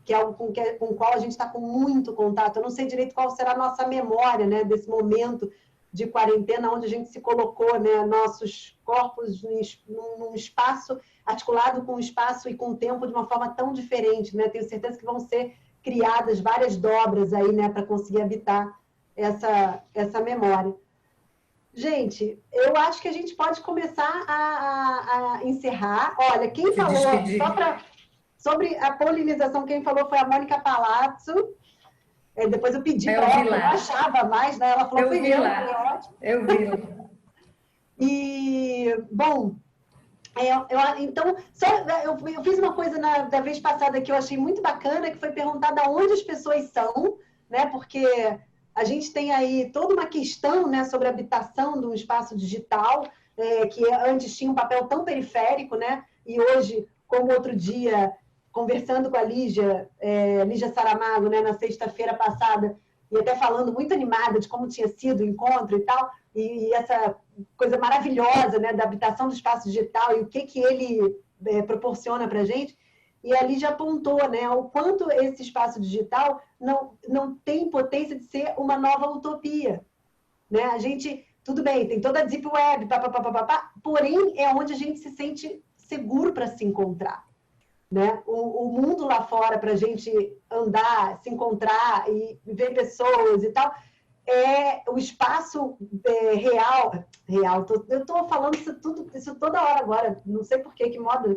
que é algo com o qual a gente está com muito contato. Eu não sei direito qual será a nossa memória, né? Desse momento de quarentena, onde a gente se colocou, né? Nossos corpos num espaço articulado com o espaço e com o tempo de uma forma tão diferente, né? Tenho certeza que vão ser criadas várias dobras aí, né? Para conseguir habitar essa memória. Gente, eu acho que a gente pode começar a encerrar. Olha, quem falou sobre a polinização, quem falou foi a Mônica Palazzo. Depois eu pedi para ela, eu não achava mais, né? Ela falou, foi ótimo. Eu vi lá. E, bom, então, eu fiz uma coisa da vez passada que eu achei muito bacana, que foi perguntar de onde as pessoas são, né? Porque a gente tem aí toda uma questão, né, sobre a habitação de um espaço digital, que antes tinha um papel tão periférico, né? E hoje, como outro dia, conversando com a Lígia Saramago, né, na sexta-feira passada, e até falando muito animada de como tinha sido o encontro e tal, e essa coisa maravilhosa, né, da habitação do espaço digital e o que ele proporciona para a gente. E a Lígia apontou, né, o quanto esse espaço digital não tem potência de ser uma nova utopia. Né? A gente, tudo bem, tem toda a Deep Web, porém é onde a gente se sente seguro para se encontrar. Né? O mundo lá fora, para a gente andar, se encontrar e ver pessoas e tal, é o espaço real. Eu estou falando isso toda hora agora, não sei por que moda.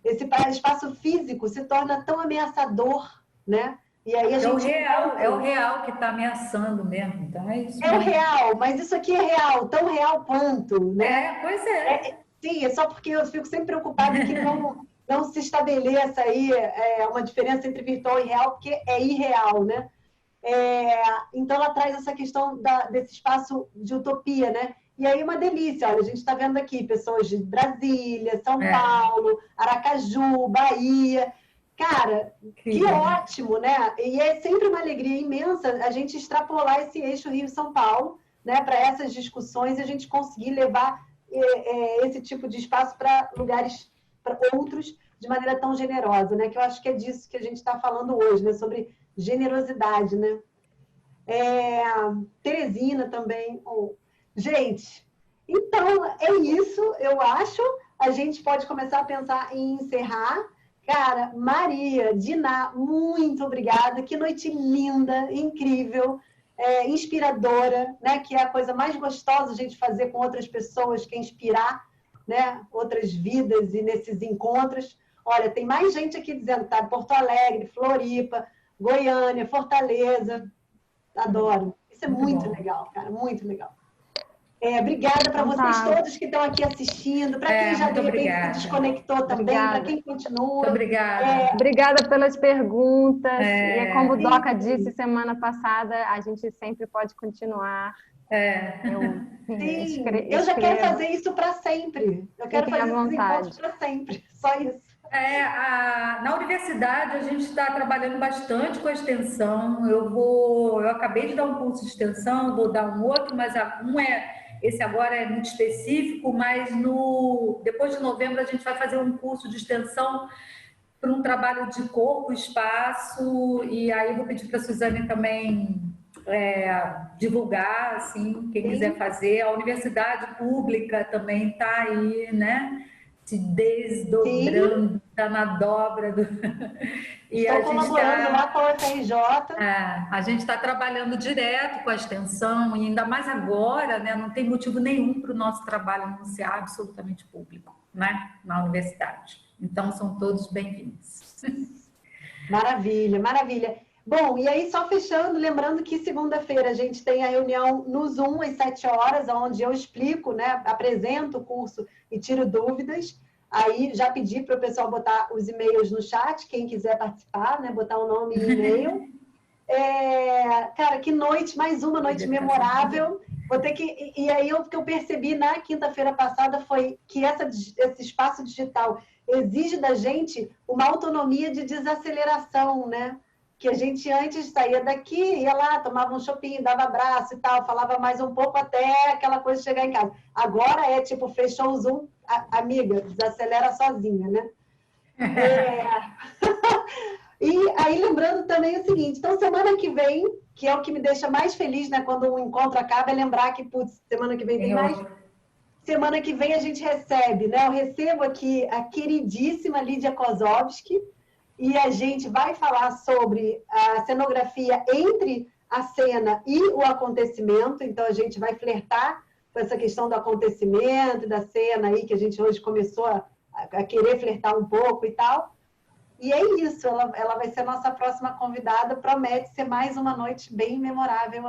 Esse espaço físico se torna tão ameaçador, né? E aí a gente é o real que está ameaçando mesmo, então é isso. É o real, mas isso aqui é real, tão real quanto, né? Pois é. Sim, é só porque eu fico sempre preocupada que não se estabeleça aí uma diferença entre virtual e real, porque é irreal, né? Então, ela traz essa questão desse espaço de utopia, né? E aí, uma delícia. Olha, a gente está vendo aqui pessoas de Brasília, São Paulo, Aracaju, Bahia. Cara, que ótimo, né? E é sempre uma alegria imensa a gente extrapolar esse eixo Rio-São Paulo, né? Para essas discussões e a gente conseguir levar esse tipo de espaço para lugares, para outros, de maneira tão generosa, né? Que eu acho que é disso que a gente está falando hoje, né? Sobre generosidade, né? Teresina também. Gente, então é isso, eu acho. A gente pode começar a pensar em encerrar. Cara, Maria, Diná, muito obrigada. Que noite linda, incrível, inspiradora, né? Que é a coisa mais gostosa a gente fazer com outras pessoas, que é inspirar, né? Outras vidas e nesses encontros. Olha, tem mais gente aqui dizendo que tá Porto Alegre, Floripa, Goiânia, Fortaleza. Adoro. Isso é muito legal, cara, muito legal. Obrigada para vocês todos que estão aqui assistindo, para quem já de repente se desconectou também, para quem continua. Muito obrigada. Obrigada pelas perguntas. E como o Doca disse semana passada, a gente sempre pode continuar. Eu já quero fazer isso para sempre. Eu quero fazer esses encontros para sempre. Só isso. Na universidade a gente está trabalhando bastante com a extensão. Eu acabei de dar um curso de extensão, vou dar um outro, mas esse agora é muito específico, mas depois de novembro a gente vai fazer um curso de extensão para um trabalho de corpo, espaço, e aí eu vou pedir para a Suzane também divulgar, assim, quem quiser fazer. A universidade pública também está aí, né? Se desdobrando, está na dobra do... E estou colaborando lá com a UFRJ. A gente está trabalhando direto com a extensão, e ainda mais agora, né? Não tem motivo nenhum para o nosso trabalho não ser absolutamente público, né? Na universidade. Então, são todos bem-vindos. Maravilha, maravilha. Bom, e aí só fechando, lembrando que segunda-feira a gente tem a reunião no Zoom às 7 horas, onde eu explico, né, apresento o curso e tiro dúvidas. Aí já pedi para o pessoal botar os e-mails no chat, quem quiser participar, né, botar o nome e e-mail. Cara, que noite, mais uma noite memorável. Vou ter que... E aí o que eu percebi na quinta-feira passada foi que esse espaço digital exige da gente uma autonomia de desaceleração, né? Que a gente antes saía daqui, ia lá, tomava um chopinho, dava abraço e tal, falava mais um pouco até aquela coisa chegar em casa. Agora é tipo, fechou o Zoom, amiga, desacelera sozinha, né? E aí lembrando também o seguinte, então semana que vem, que é o que me deixa mais feliz, né, quando um encontro acaba, é lembrar que, putz, semana que vem tem mais... Semana que vem a gente recebe, né? Eu recebo aqui a queridíssima Lídia Kozovski, e a gente vai falar sobre a cenografia entre a cena e o acontecimento. Então, a gente vai flertar com essa questão do acontecimento, da cena aí, que a gente hoje começou a querer flertar um pouco e tal. E é isso, ela vai ser a nossa próxima convidada, promete ser mais uma noite bem memorável